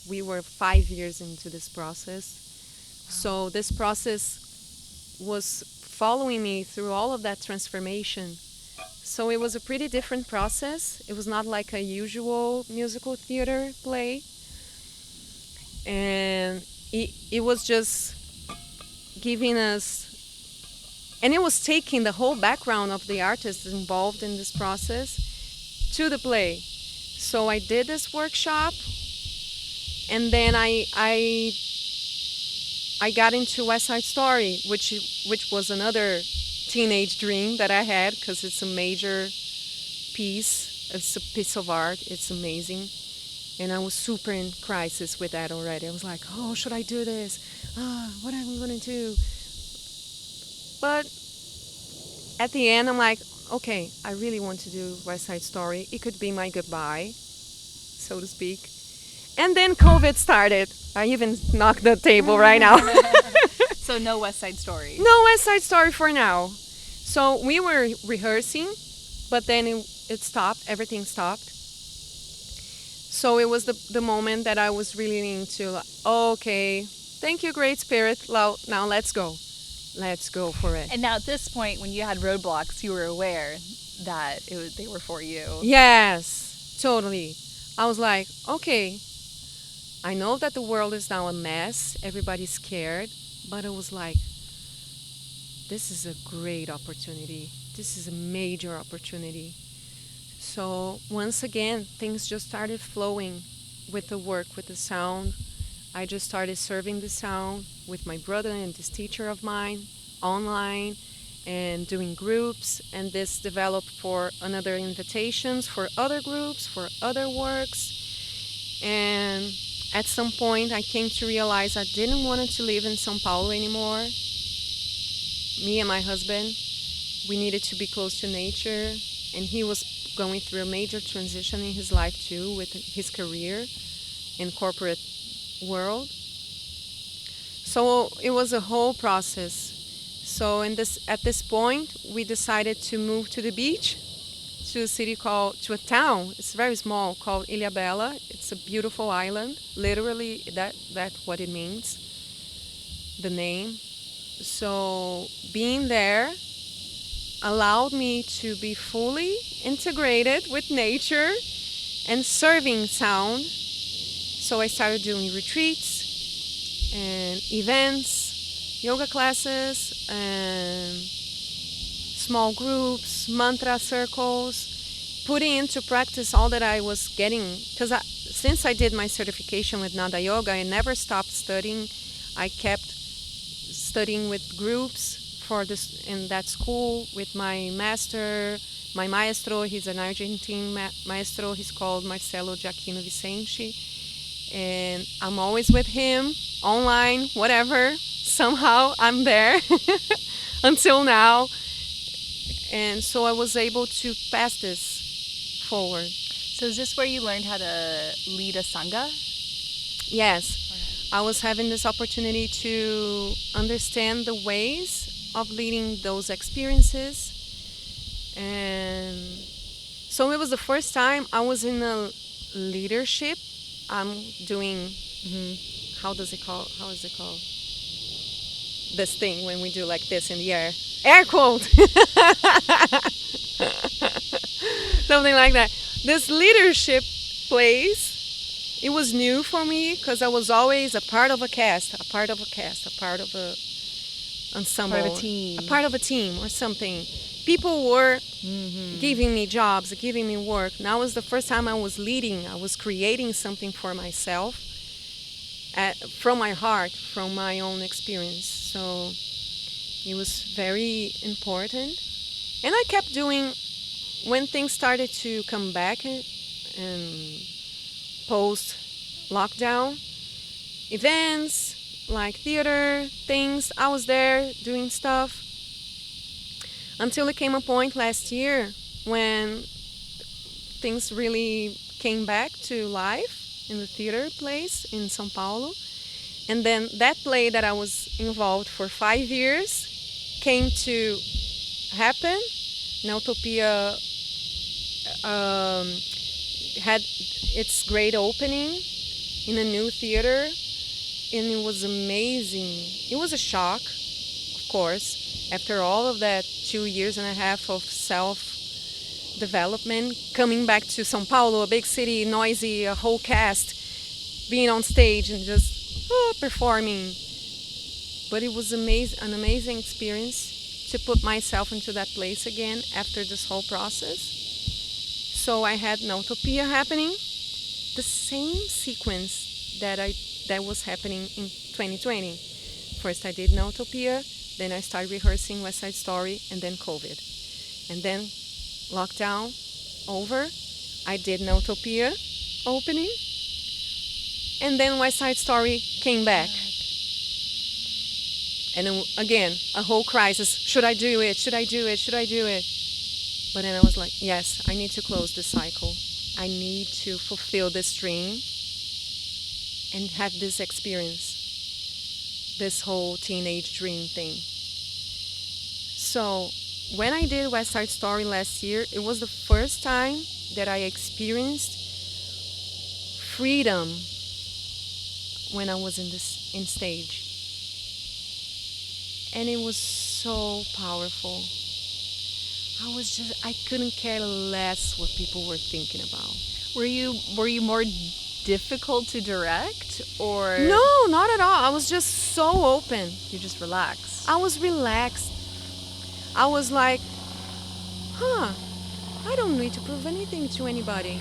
We were 5 years into this process. So this process was following me through all of that transformation. So it was a pretty different process. It was not like a usual musical theater play. And it was just giving us, and it was taking the whole background of the artists involved in this process to the play. So I did this workshop, and then I got into West Side Story, which was another teenage dream that I had, because it's a major piece. It's a piece of art. It's amazing. And I was super in crisis with that already. I was like, oh, should I do this? What am I going to do? But at the end, I'm like, okay, I really want to do West Side Story. It could be my goodbye, so to speak. And then COVID started. I even knocked the table right now. So no West Side Story. No West Side Story for now. So we were rehearsing, but then it stopped. Everything stopped. So it was the moment that I was really into, like, okay, thank you, Great Spirit. Now let's go. Let's go for it. And now at this point, when you had roadblocks, you were aware that they were for you. Yes, totally. I was like, okay, I know that the world is now a mess. Everybody's scared. But it was like, this is a great opportunity. This is a major opportunity. So once again, things just started flowing with the work, with the sound. I just started serving the sound with my brother and this teacher of mine online, and doing groups. And this developed for another invitations for other groups, for other works. And at some point, I came to realize I didn't want to live in São Paulo anymore. Me and my husband, we needed to be close to nature. And he was going through a major transition in his life too, with his career in corporate world. So it was a whole process. So at this point, we decided to move to the beach, to a town. It's very small, called Ilhabela. It's a beautiful island. Literally, that's what it means, the name. So being there allowed me to be fully integrated with nature and serving sound. So I started doing retreats and events, yoga classes, and small groups, mantra circles, putting into practice all that I was getting. Because since I did my certification with Nada Yoga, I never stopped studying. I kept studying with groups in that school with my master, my maestro. He's an Argentine maestro. He's called Marcelo Giacchino Vicente. And I'm always with him, online, whatever, somehow I'm there until now. And so I was able to pass this forward. So is this where you learned how to lead a sangha? Yes, Okay. I was having this opportunity to understand the ways of leading those experiences. And so it was the first time I was in a leadership. I'm doing, how is it called? This thing when we do like this in the air. Air quote! Something like that. This leadership place, it was new for me because I was always a part of a cast, a part of a ensemble, team. a part of a team or something. People were giving me jobs, giving me work. Now was the first time I was leading. I was creating something for myself from my heart, from my own experience. So it was very important. And I kept doing, when things started to come back and post-lockdown, events like theater, things, I was there doing stuff. Until it came a point last year when things really came back to life in the theater place in São Paulo. And then that play that I was involved for 5 years came to happen. Utopia had its great opening in a new theater, and it was amazing. It was a shock, of course, after all of that 2 years and a half of self-development, coming back to São Paulo, a big city, noisy, a whole cast, being on stage and just performing. But it was an amazing experience to put myself into that place again after this whole process. So I had Utopia happening, the same sequence that was happening in 2020. First I did Utopia, then I started rehearsing West Side Story, and then COVID. And then lockdown over, I did Utopia opening, and then West Side Story came back. And then, again, a whole crisis. Should I do it? Should I do it? Should I do it? But then I was like, yes, I need to close this cycle. I need to fulfill this dream and have this experience, this whole teenage dream thing. So when I did West Side Story last year, it was the first time that I experienced freedom when I was in stage. And it was so powerful. I couldn't care less what people were thinking about. Were you more difficult to direct, or? No, not at all. I was just so open. You just relaxed. I was relaxed. I was like, I don't need to prove anything to anybody.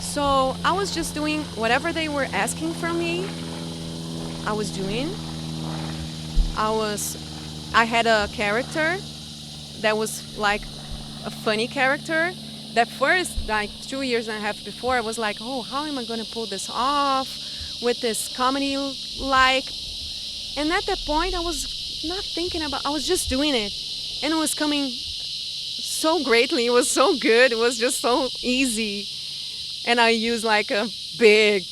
So I was just doing whatever they were asking from me. I was doing. I had a character that was like a funny character. That first, like 2 years and a half before, I was like, how am I going to pull this off with this comedy like? And at that point, I was not thinking about, I was just doing it. And it was coming so greatly. It was so good. It was just so easy. And I used like a big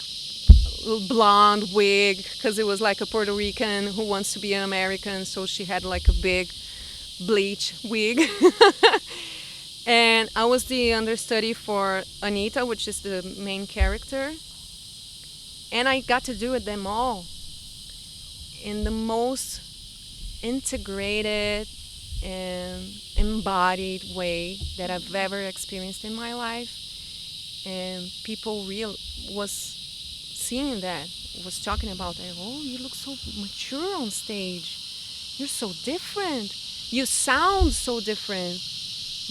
blonde wig because it was like a Puerto Rican who wants to be an American, so she had like a big bleach wig. And I was the understudy for Anita, which is the main character, and I got to do it them all in the most integrated and embodied way that I've ever experienced in my life. And people was seeing that, was talking about that. You look so mature on stage. You're so different. You sound so different.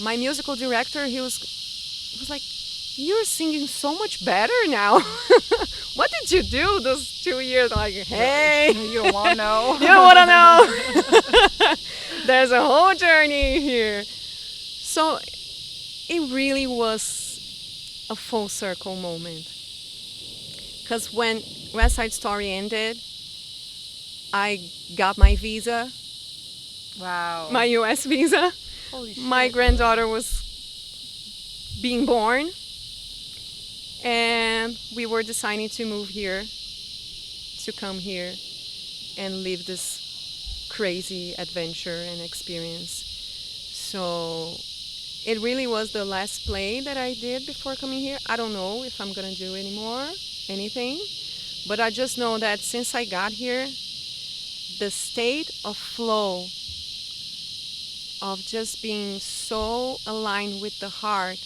My musical director, he was like, you're singing so much better now. What did you do those 2 years? Like, hey. You don't want to know. You don't want to know. There's a whole journey here. So it really was a full circle moment. Because when West Side Story ended, I got my visa, Wow. my US visa. Holy shit. My granddaughter was being born, and we were deciding to move here, to come here and live this crazy adventure and experience. So it really was the last play that I did before coming here. I don't know if I'm gonna do anymore, anything, but I just know that since I got here, the state of flow, of just being so aligned with the heart,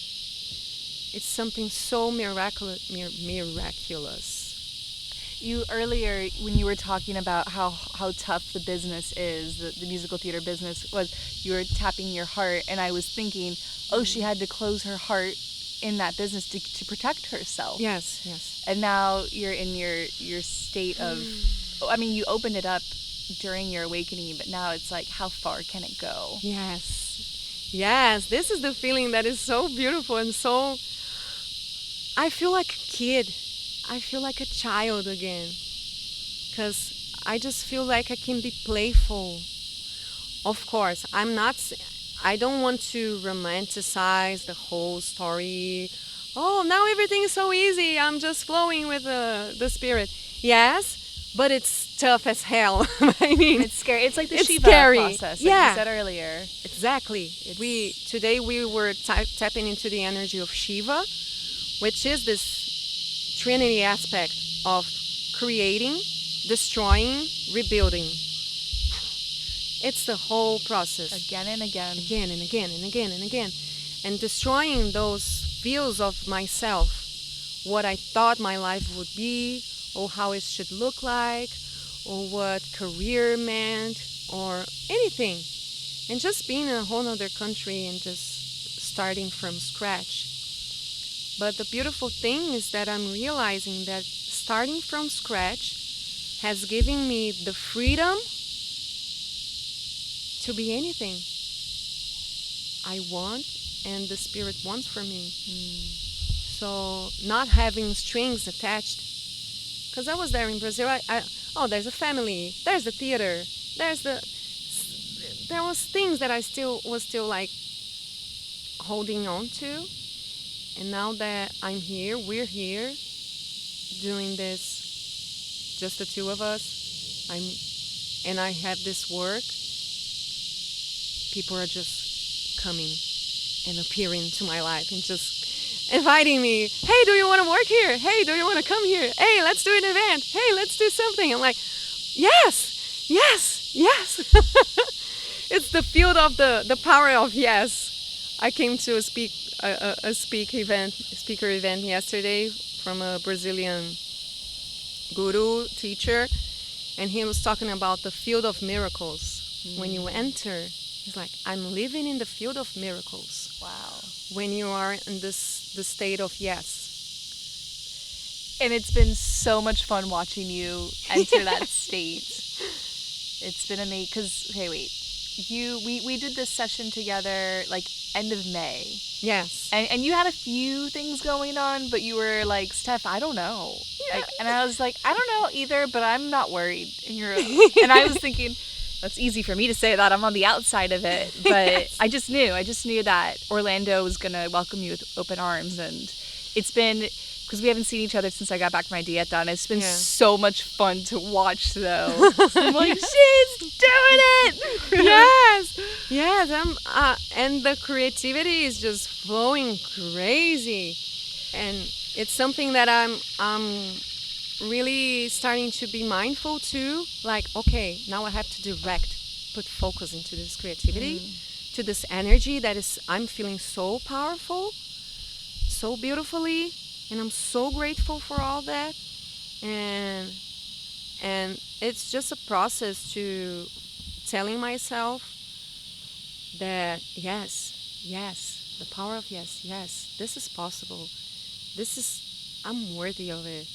it's something so miraculous. You earlier, when you were talking about how tough the business is, the musical theater business was, you were tapping your heart, and I was thinking, oh, she had to close her heart in that business to protect herself. Yes, yes. And now you're in your state of, I mean, you opened it up during your awakening, but now it's like, how far can it go? Yes. Yes, this is the feeling that is so beautiful and so... I feel like a kid. I feel like a child again. Because I just feel like I can be playful. Of course, I don't want to romanticize the whole story. Oh, now everything is so easy. I'm just flowing with the spirit. Yes, but it's tough as hell. I mean, It's scary. It's like the it's Shiva scary. process, like Yeah. you said earlier. Exactly. Today we were tapping into the energy of Shiva, which is this Trinity aspect of creating, destroying, rebuilding. It's the whole process. Again and again. Again and again and again and again. And destroying those views of myself, what I thought my life would be, or how it should look like, or what career meant, or anything. And just being in a whole other country and just starting from scratch. But the beautiful thing is that I'm realizing that starting from scratch has given me the freedom to be anything I want and the spirit wants for me. So not having strings attached. Because I was there in Brazil, there's a family, there's the theater, there was things that I was still like holding on to. And now that I'm here, we're here doing this, just the two of us, and I have this work, people are just coming and appearing to my life and just inviting me. Hey, do you want to work here? Hey, do you want to come here? Hey, let's do an event. Hey, let's do something. I'm like, yes, yes, yes. It's the field of the power of yes. I came to a speaker event yesterday from a Brazilian guru teacher, and he was talking about the field of miracles. When you enter, he's like, I'm living in the field of miracles. Wow. When you are in the state of yes. And it's been so much fun watching you enter that state. It's been amazing. Because, hey, wait. We did this session together, like, end of May. Yes. And you had a few things going on, but you were like, Steph, I don't know. Yeah. And I was like, I don't know either, but I'm not worried. And I was thinking, that's easy for me to say that. I'm on the outside of it. But yes. I just knew that Orlando was going to welcome you with open arms. And it's been, because we haven't seen each other since I got back from my dieta, and it's been so much fun to watch, though. I'm like, she's doing it! Yes. And the creativity is just flowing crazy. And it's something that I'm really starting to be mindful too. Like, okay, now I have to put focus into this creativity, to this energy that I'm feeling so powerful, so beautifully. And I'm so grateful for all that. And it's just a process to telling myself that yes, the power of yes, this is possible. I'm worthy of it.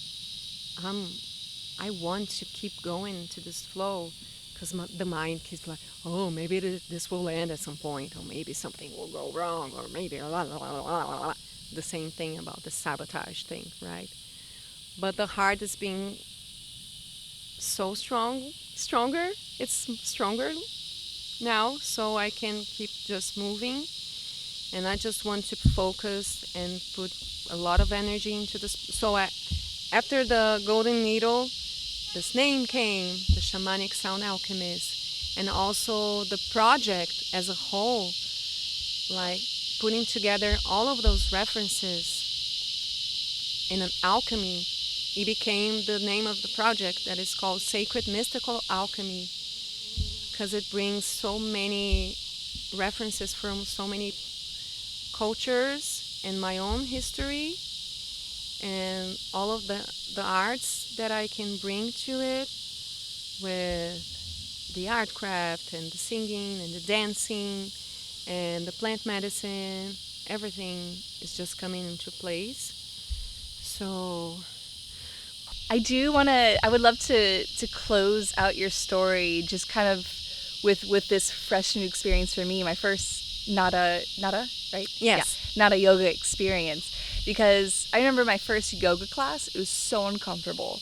I want to keep going into this flow, because the mind keeps like, oh, maybe this will end at some point, or maybe something will go wrong, or maybe blah, blah, blah, blah, blah. The same thing about the sabotage thing, right? But the heart is being so strong stronger. It's stronger now, so I can keep just moving. And I just want to focus and put a lot of energy into this. So after the golden needle, this name came, the Shamanic Sound Alchemist, and also the project as a whole, like putting together all of those references in an alchemy. It became the name of the project that is called Sacred Mystical Alchemy, because it brings so many references from so many cultures and my own history, and all of the arts that I can bring to it, with the art craft and the singing and the dancing and the plant medicine. Everything is just coming into place. So I would love to close out your story just kind of with this fresh new experience for me, my first nada, right? yes. Yeah, nada yoga experience, because I remember my first yoga class, it was so uncomfortable.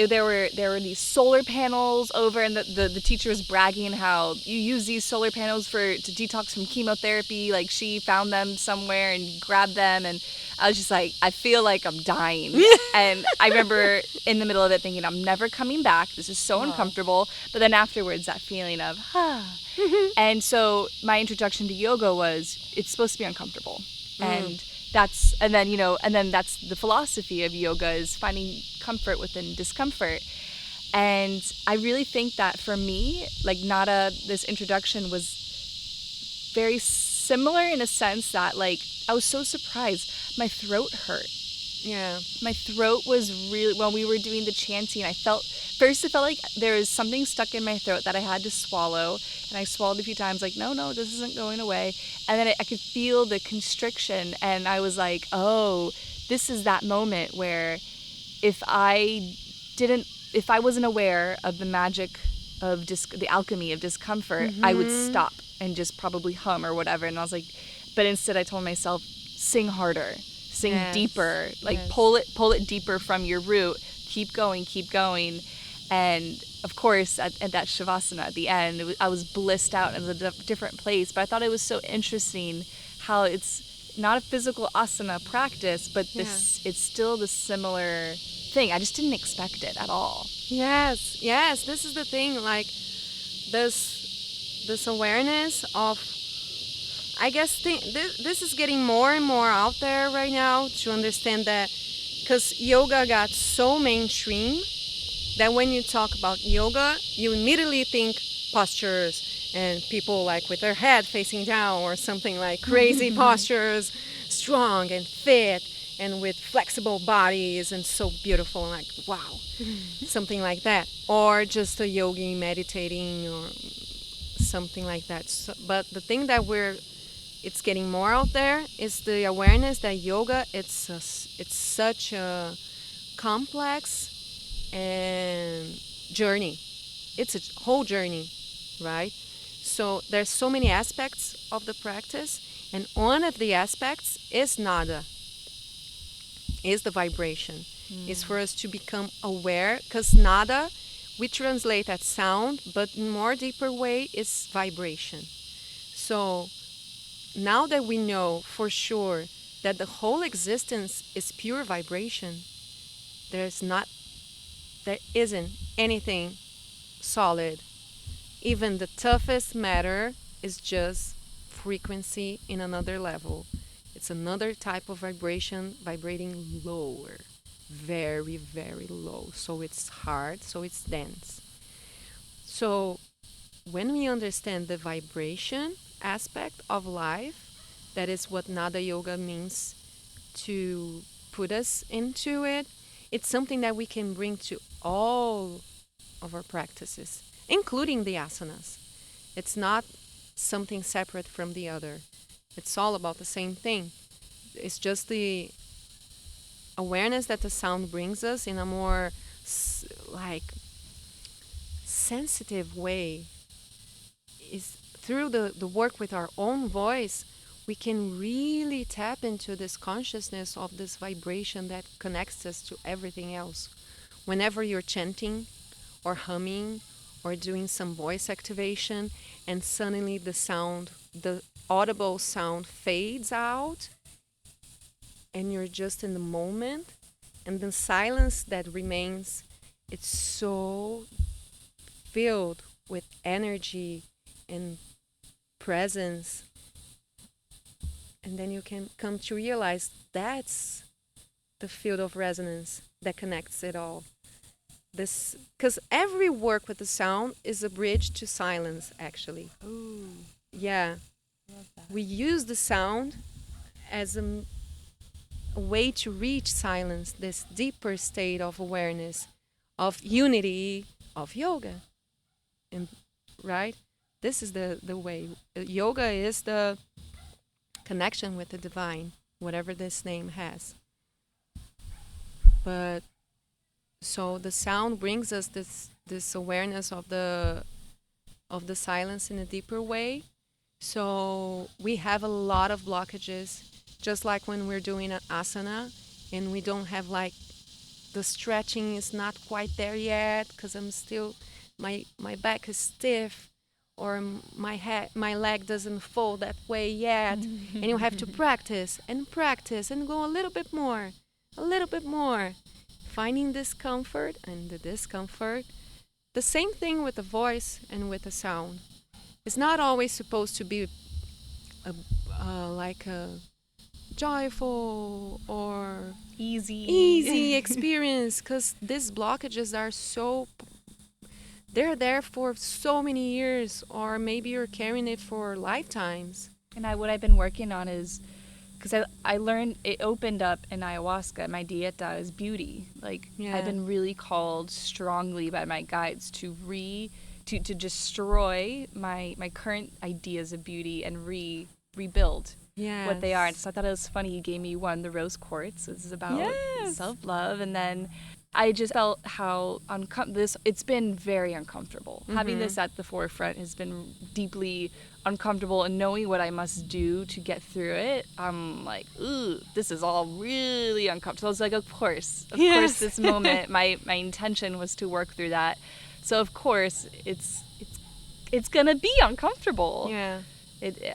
There were these solar panels over, and the teacher was bragging how you use these solar panels to detox from chemotherapy. Like, she found them somewhere and grabbed them, and I was just like, I feel like I'm dying. And I remember in the middle of it thinking, I'm never coming back. This is so uncomfortable. But then afterwards, that feeling of, And so my introduction to yoga was, it's supposed to be uncomfortable. And then that's the philosophy of yoga, is finding comfort within discomfort. And I really think that for me, like, nada, this introduction was very similar in a sense that, like, I was so surprised. My throat hurt. Yeah. My throat was really, when we were doing the chanting, it felt like there was something stuck in my throat that I had to swallow. And I swallowed a few times, like, no, this isn't going away. And then I could feel the constriction. And I was like, oh, this is that moment where if I wasn't aware of the magic of the alchemy of discomfort, I would stop and just probably hum or whatever. And I was like, but instead I told myself, sing harder, sing deeper, like pull it deeper from your root, keep going. And of course, at that shavasana at the end, I was blissed out in a different place. But I thought it was so interesting how it's not a physical asana practice, but it's still the similar thing. I just didn't expect it at all. Yes. This is the thing. Like, this awareness of, I guess this is getting more and more out there right now, to understand that, because yoga got so mainstream that when you talk about yoga, you immediately think postures and people like with their head facing down or something, like crazy postures, strong and fit and with flexible bodies and so beautiful, and like, wow, something like that. Or just a yogi meditating or something like that. So, but the thing that it's getting more out there is the awareness that yoga, it's such a complex and journey. It's a whole journey, right? So there's so many aspects of the practice, and one of the aspects is nada, is the vibration. Is for us to become aware, because nada, we translate as sound, but in more deeper way is vibration. So now that we know for sure that the whole existence is pure vibration, there isn't anything solid. Even the toughest matter is just frequency in another level. It's another type of vibration, vibrating lower, very, very low. So it's hard, so it's dense. So when we understand the vibration aspect of life, that is what Nada Yoga means to put us into it. It's something that we can bring to all of our practices, including the asanas. It's not something separate from the other. It's all about the same thing. It's just the awareness that the sound brings us in a more like sensitive way. Is through the work with our own voice, we can really tap into this consciousness of this vibration that connects us to everything else. Whenever you're chanting or humming or doing some voice activation, and suddenly the audible sound fades out, and you're just in the moment, and the silence that remains, it's so filled with energy and presence, and then you can come to realize that's the field of resonance that connects it all. This, because every work with the sound is a bridge to silence, actually. Ooh, Yeah, love that. we use the sound as a way to reach silence, this deeper state of awareness, of unity, of yoga. And right, this is the way. Yoga is the connection with the divine, whatever this name has. But so the sound brings us this awareness of the silence in a deeper way. So we have a lot of blockages, just like when we're doing an asana and we don't have like the stretching is not quite there yet because I'm still my back is stiff, or my leg doesn't fold that way yet, and you have to practice and go a little bit more, finding discomfort and the discomfort. The same thing with the voice and with the sound. It's not always supposed to be a, like a joyful or easy experience, because these blockages are they're there for so many years, or maybe you're carrying it for lifetimes. And what I've been working on is, because I learned, it opened up in ayahuasca, my dieta is beauty. Like, Yeah. I've been really called strongly by my guides to destroy my current ideas of beauty and rebuild what they are. And so I thought it was funny. He gave me one, the rose quartz. This is about Yes. self-love. And then I just felt how it's been very uncomfortable. Having this at the forefront has been deeply uncomfortable, and knowing what I must do to get through it, I'm like, ooh, this is all really uncomfortable. I was like, of course, this moment, my intention was to work through that. So of course, it's gonna be uncomfortable. Yeah.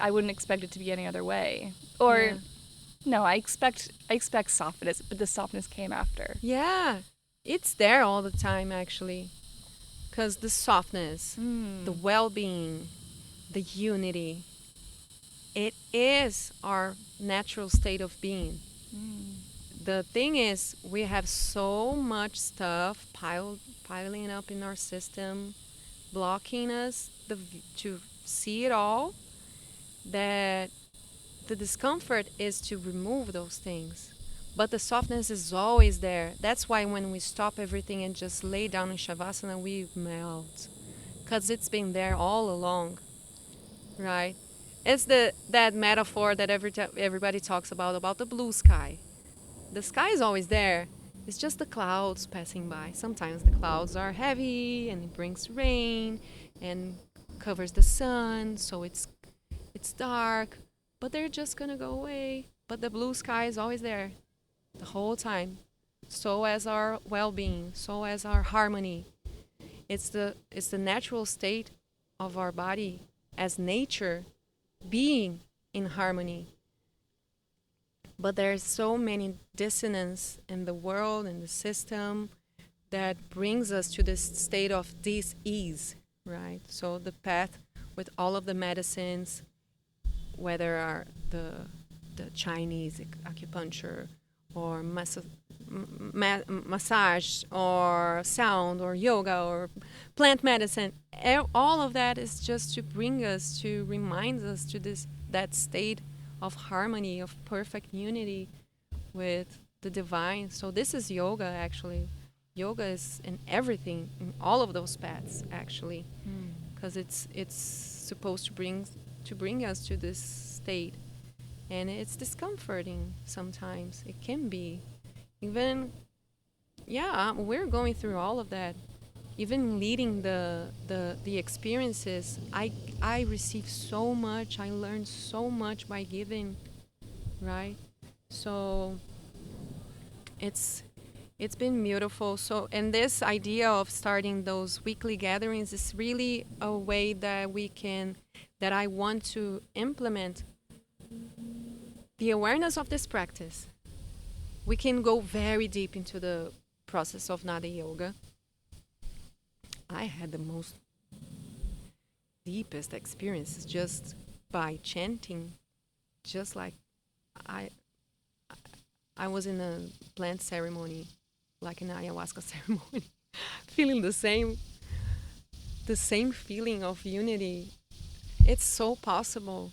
I wouldn't expect it to be any other way. Or Yeah. no, I expect softness, but the softness came after. Yeah. It's there all the time, actually. Because the softness, the well being, the unity, it is our natural state of being. The thing is, we have so much stuff piling up in our system, blocking us to see it all, that the discomfort is to remove those things. But the softness is always there. That's why when we stop everything and just lay down in Shavasana, we melt. Because it's been there all along, right? It's that metaphor that everybody talks about the blue sky. The sky is always there. It's just the clouds passing by. Sometimes the clouds are heavy and it brings rain and covers the sun, so it's dark, but they're just gonna go away. But the blue sky is always there the whole time. So as our well-being, so as our harmony. It's the natural state of our body as nature being in harmony. But there's so many dissonance in the world and the system that brings us to this state of dis-ease, right? So the path with all of the medicines, whether are the Chinese acupuncture or massage or sound or yoga or plant medicine, all of that is just to remind us to that state of harmony, of perfect unity with the divine. So this is yoga, actually. Yoga is in everything, in all of those paths, actually, because it's supposed to bring us to this state. And it's discomforting sometimes. It can be. Even, yeah, we're going through all of that. Even leading the experiences, I receive so much. I learn so much by giving, right? So it's It's been beautiful. So, and this idea of starting those weekly gatherings is really a way that I want to implement the awareness of this practice. We can go very deep into the process of Nada Yoga. I had the most deepest experiences just by chanting, just like I I was in a plant ceremony, like an ayahuasca ceremony, feeling the same feeling of unity. It's so possible,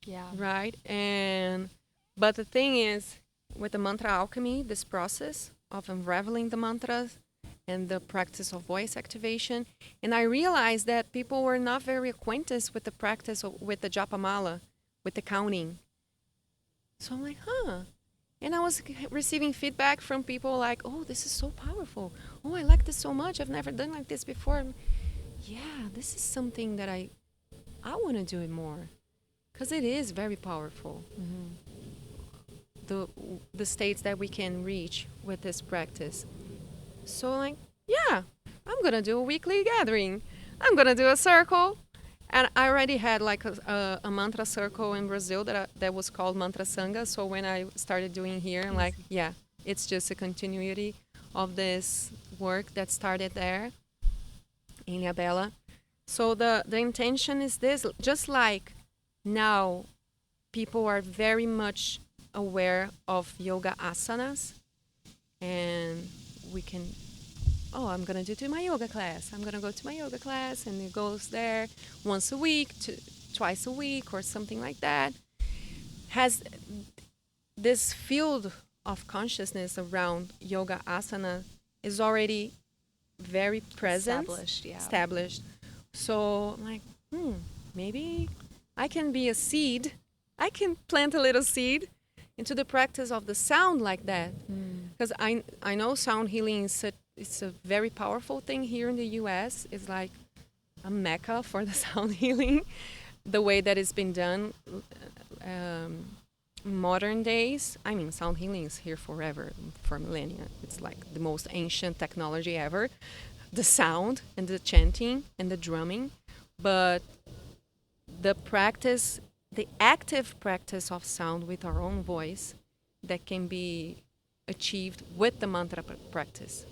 Yeah. right? And but the thing is, with the mantra alchemy, this process of unraveling the mantras and the practice of voice activation, and I realized that people were not very acquainted with the practice with the japamala, with the counting. So I'm like, huh. And I was receiving feedback from people like, oh, this is so powerful. Oh, I like this so much. I've never done like this before. Yeah, this is something that I want to do it more because it is very powerful. The the states that we can reach with this practice. So like, yeah, I'm gonna do a weekly gathering. I'm gonna do a circle, and I already had like a mantra circle in Brazil that was called Mantra Sangha. So when I started doing here, I'm like, yeah, it's just a continuity of this work that started there in Ilhabela. So the intention is this, just like now people are very much aware of yoga asanas, and we can, oh, I'm going to do my yoga class. I'm going to go to my yoga class, and it goes there once a week, twice a week, or something like that. Has this field of consciousness around yoga asana is already very present, established. So I'm like, maybe I can be a seed. I can plant a little seed into the practice of the sound like that. Because I know sound healing is it's a very powerful thing here in the U.S. It's like a mecca for the sound healing, the way that it's been done. Modern days, I mean, sound healing is here forever, for millennia. It's like the most ancient technology ever. The sound and the chanting and the drumming, but the practice, the active practice of sound with our own voice that can be achieved with the mantra practice.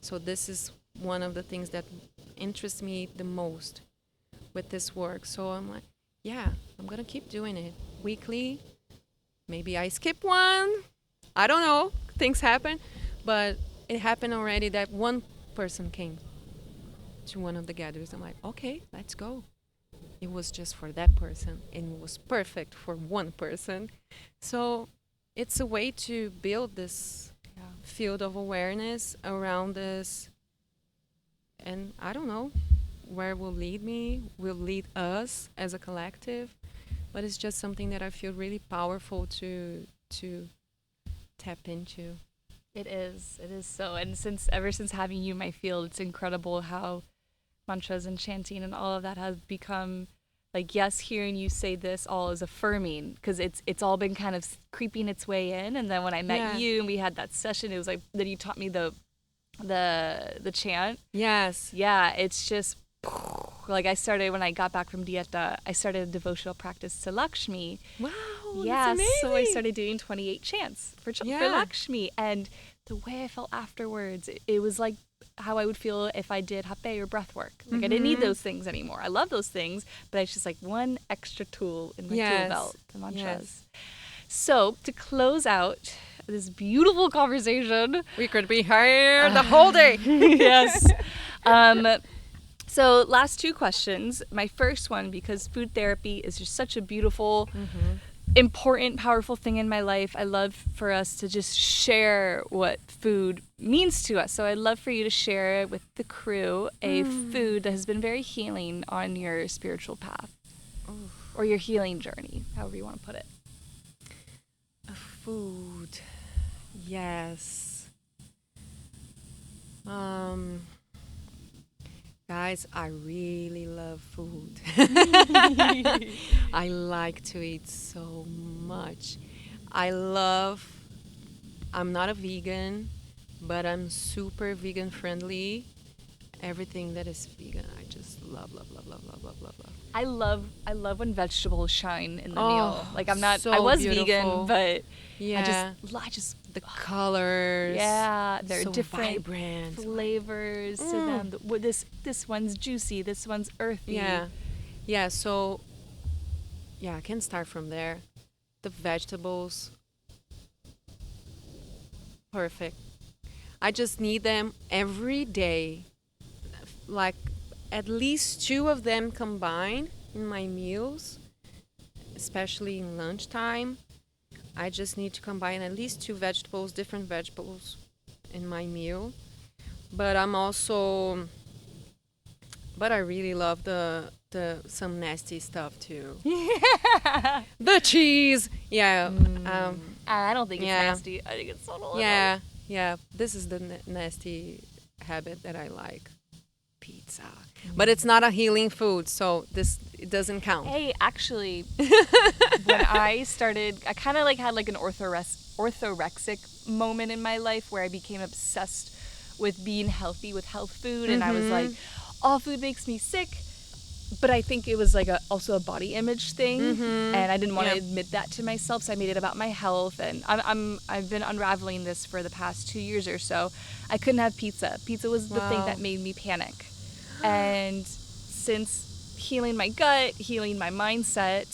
So this is one of the things that interests me the most with this work. So I'm like, yeah, I'm going to keep doing it weekly. Maybe I skip one. I don't know. Things happen. But it happened already that one person came to one of the gatherings. I'm like, okay, let's go. It was just for that person, and it was perfect for one person. So it's a way to build this field of awareness around this. And I don't know where it will lead me, will lead us as a collective. But it's just something that I feel really powerful to tap into. It is so. And ever since having you in my field, it's incredible how mantras and chanting and all of that has become, like, yes, hearing you say this all is affirming, because it's all been kind of creeping its way in. And then when I met you and we had that session, it was like, then you taught me the chant. Yes. Yeah, it's just like, I started when I got back from Dieta, I started a devotional practice to Lakshmi. Wow. Yeah, that's amazing. so I started doing 28 chants for Lakshmi, and the way I felt afterwards, it was like how I would feel if I did hape or breath work. Like, I didn't need those things anymore. I love those things, but it's just like one extra tool in my tool belt, the mantras. Yes. So to close out this beautiful conversation, we could be here the whole day. Yes. So last two questions. My first one, because food therapy is just such a beautiful, important, powerful thing in my life. I love for us to just share what food means to us. So I'd love for you to share with the crew a food that has been very healing on your spiritual path or your healing journey, however you want to put it. A food. Yes. Guys, I really love food. I like to eat so much. I'm not a vegan, but I'm super vegan friendly. Everything that is vegan, I just love, love, love, love, love, love, love, love. I love when vegetables shine in the meal. Oh, Like I so was vegan, beautiful. but Yeah, I just the colors, yeah, there are so different vibrant. flavors to them. This one's juicy, this one's earthy. Yeah, yeah. So yeah, I can start from there. The vegetables, perfect. I just need them every day, like at least two of them combined in my meals, especially in lunchtime. I just need to combine at least two vegetables, different vegetables in my meal. But I'm also, but I really love the some nasty stuff too. Yeah. The cheese, yeah, I don't think it's yeah, nasty. I think it's so delicious. yeah, yeah. This is the nasty habit that I like. Pizza, but it's not a healing food, so this it doesn't count. Hey, actually, when I started, I kind of like had like an orthorexic moment in my life where I became obsessed with being healthy with health food, and I was like, all food makes me sick. But I think it was like also a body image thing, and I didn't want to admit that to myself, so I made it about my health. And I've been unraveling this for the past 2 years or so. I couldn't have pizza. Pizza was the thing that made me panic. And since healing my gut, healing my mindset,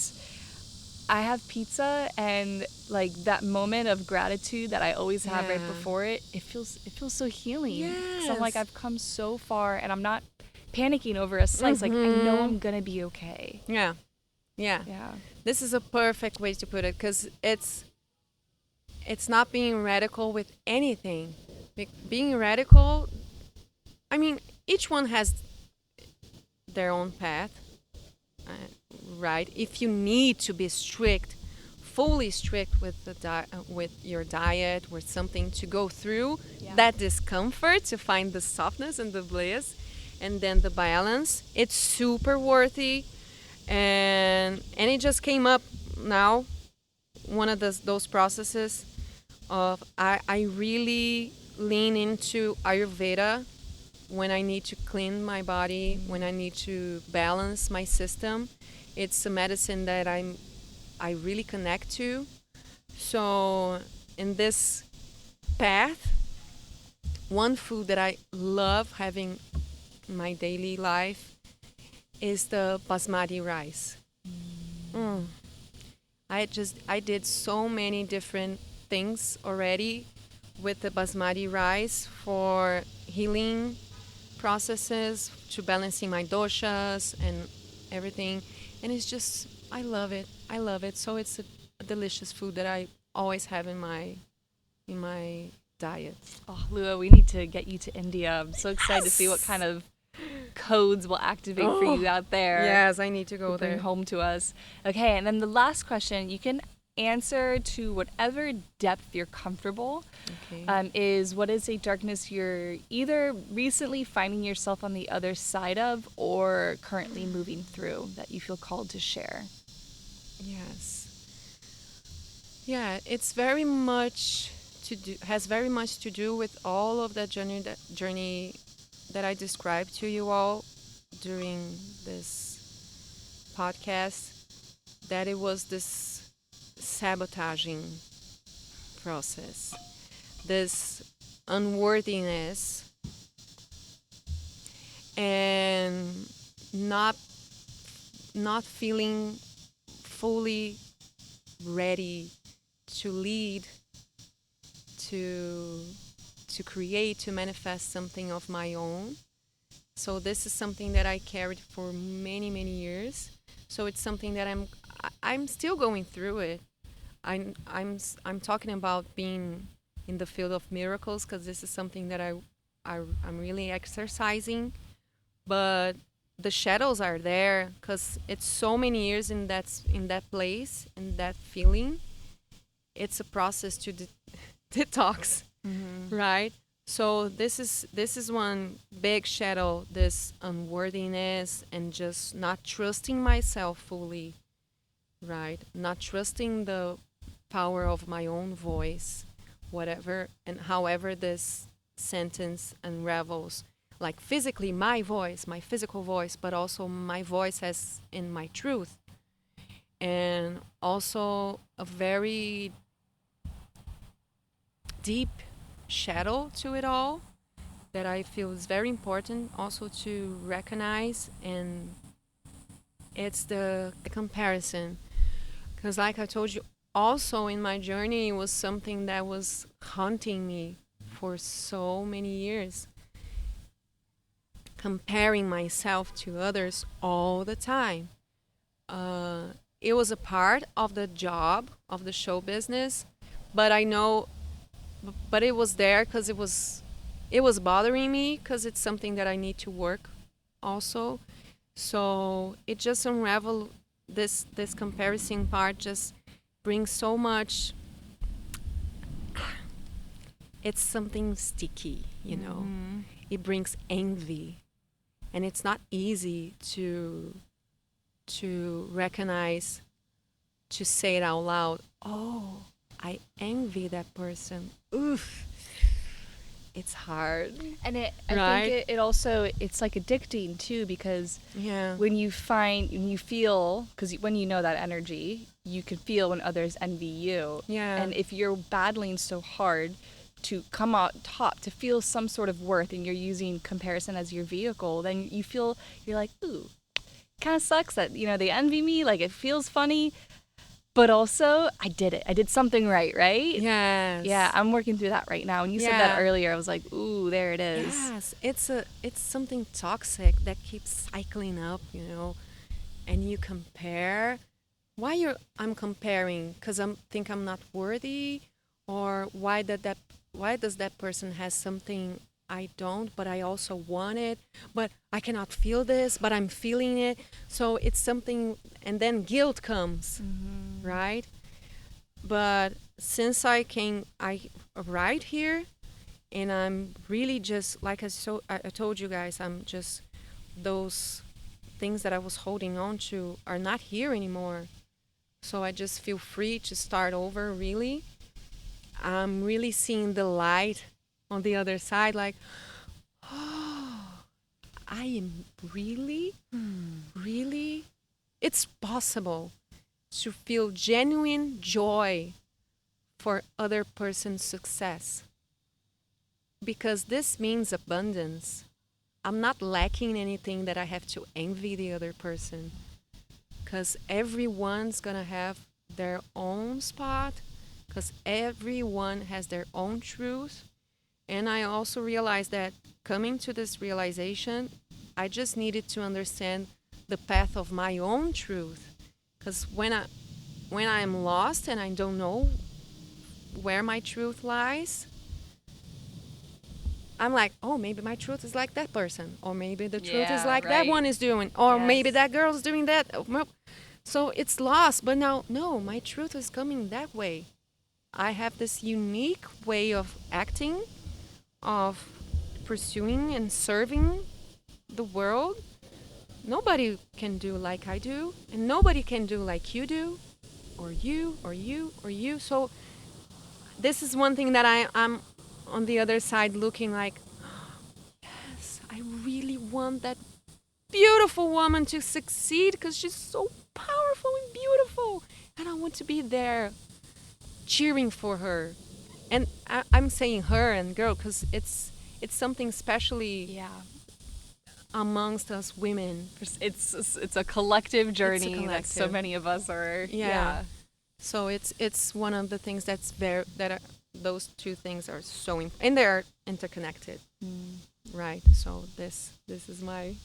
I have pizza, and like that moment of gratitude that I always have right before it feels so healing. Yes. So I'm like, I've come so far, and I'm not panicking over a slice. Like, I know I'm gonna be okay. Yeah, yeah. Yeah. This is a perfect way to put it because it's not being radical with anything. Being radical, I mean, each one has their own path, uh, right? If you need to be strict, fully strict with with your diet, with something to go through that discomfort to find the softness and the bliss, and then the balance, it's super worthy. And it just came up now. One of those processes of I really lean into Ayurveda when I need to clean my body, when I need to balance my system. It's a medicine that I really connect to. So in this path, one food that I love having in my daily life is the basmati rice. Mm. I did so many different things already with the basmati rice for healing processes, to balancing my doshas and everything. And it's just I love it. I love it. So it's a delicious food that I always have in my diet. Oh, Lua, we need to get you to India. I'm so excited to see what kind of codes will activate for you out there. Yes, I need to go bring there. home to us. Okay, and then the last question, you can answer to whatever depth you're comfortable. Okay. Is what is a darkness you're either recently finding yourself on the other side of or currently moving through that you feel called to share? Yes. Yeah, it's very much has very much to do with all of that journey that I described to you all during this podcast, that it was this sabotaging process, this unworthiness, and not feeling fully ready to lead, to create, to manifest something of my own. So this is something that I carried for many years. So it's something that I'm still going through it. I'm talking about being in the field of miracles because this is something that I'm really exercising. But the shadows are there because it's so many years in that place, in that feeling. It's a process to detox, right? So this is one big shadow, this unworthiness and just not trusting myself fully, right? Not trusting the power of my own voice, whatever and however this sentence unravels, like physically my voice, my physical voice, but also my voice as in my truth. And also a very deep shadow to it all that I feel is very important also to recognize, and it's the comparison. Because, like I told you, also in my journey, it was something that was haunting me for so many years. Comparing myself to others all the time. It was a part of the job, of the show business, but I know, but it was there because it was bothering me because it's something that I need to work also. So it just unraveled this comparison part just brings so much. It's something sticky, you know. It brings envy, and it's not easy to recognize, to say it out loud. Oh, I envy that person. Oof. It's hard. And I Right? think it also, it's like addicting too, because Yeah. when you feel, because when you know that energy, you can feel when others envy you. Yeah. And if you're battling so hard to come out top, to feel some sort of worth, and you're using comparison as your vehicle, then you're like, ooh, kind of sucks that, they envy me. Like, it feels funny, but also I did it. I did something right? Yes. Yeah, I'm working through that right now. When you said that Yeah. earlier, I was like, ooh, there it is. Yes, it's something toxic that keeps cycling up, you know, and you compare. I'm comparing because I'm not worthy, or why does that person has something I don't, but I also want it, but I cannot feel this, but I'm feeling it. So it's something, and then guilt comes, right? But since I arrived here, and I'm really just like I told you guys, I'm just those things that I was holding on to are not here anymore. So I just feel free to start over. Really, I'm really seeing the light on the other side. Like, oh, I am really. It's possible to feel genuine joy for other person's success, because this means abundance. I'm not lacking anything that I have to envy the other person, because everyone's gonna have their own spot, because everyone has their own truth. And I also realized that coming to this realization, I just needed to understand the path of my own truth, because when I'm lost and I don't know where my truth lies, I'm like, oh, maybe my truth is like that person, or maybe the truth is Yeah, like that right. one is doing, or maybe Yes. that girl's doing that. So it's lost. But now, no, my truth is coming that way. I have this unique way of acting, of pursuing and serving the world. Nobody can do like I do, and nobody can do like you do, or you, or you, or you. So this is one thing that I'm on the other side looking like, yes, I really want that beautiful woman to succeed because she's so powerful and beautiful. And I want to be there cheering for her. And I'm saying her and girl because it's something especially Yeah. amongst us women. It's a collective journey that so collective. many of us are. Yeah. So it's one of the things that's very that are, those two things are so and they're interconnected, right? So this is my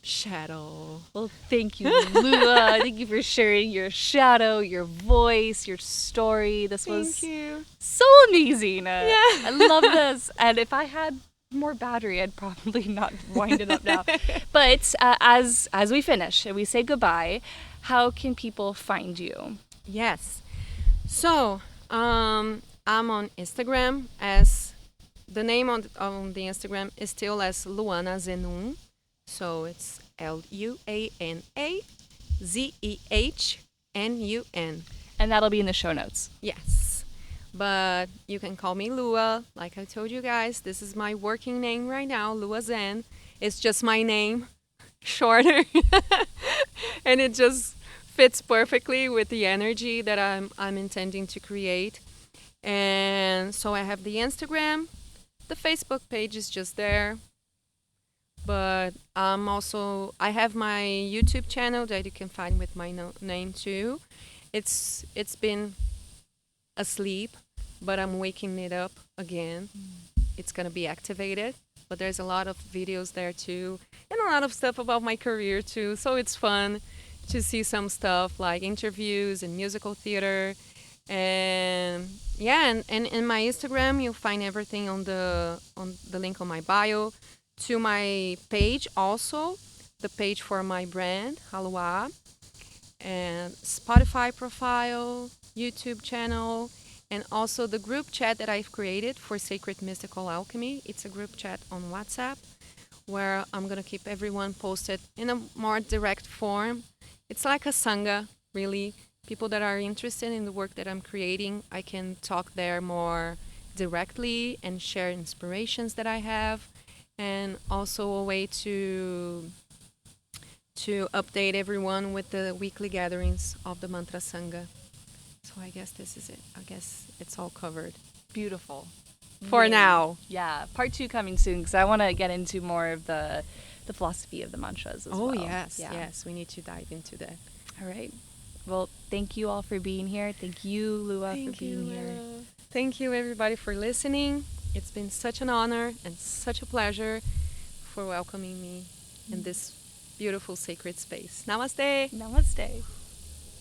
shadow. Well, thank you, Lua. Thank you for sharing your shadow, your voice, your story. This was Thank you. so amazing. I love this. And if I had more battery, I'd probably not wind it up now. But as we finish and we say goodbye, how can people find you? Yes. So I'm on Instagram as the name on the Instagram is still as Luana Zehnun. So it's LuanaZehnun. And that'll be in the show notes. Yes. but you can call me Lua. Like I told you guys, this is my working name right now, Lua Zen. It's just my name, shorter, and it just fits perfectly with the energy that I'm intending to create. And so I have the Instagram, the Facebook page is just there, but I have my YouTube channel that you can find with my name too. It's been asleep, but I'm waking it up again. It's gonna be activated, but there's a lot of videos there too, and a lot of stuff about my career too. So it's fun to see some stuff like interviews and musical theater, and yeah, and in my Instagram you'll find everything on the link on my bio to my page also, the page for my brand Halua, and Spotify profile, YouTube channel, and also the group chat that I've created for Sacred Mystical Alchemy. It's a group chat on WhatsApp where I'm going to keep everyone posted in a more direct form. It's like a sangha, really. People that are interested in the work that I'm creating, I can talk there more directly and share inspirations that I have, and also a way to update everyone with the weekly gatherings of the Mantra Sangha. So I guess this is it. I guess it's all covered. Beautiful. For Yay. now. Yeah, part 2 coming soon because I want to get into more of the philosophy of the mantras as well. Oh, yes. Yeah. Yes, we need to dive into that. All right. Well, thank you all for being here. Thank you, Lua, for being here. Thank you, everybody, for listening. It's been such an honor and such a pleasure for welcoming me in this beautiful sacred space. Namaste. Namaste.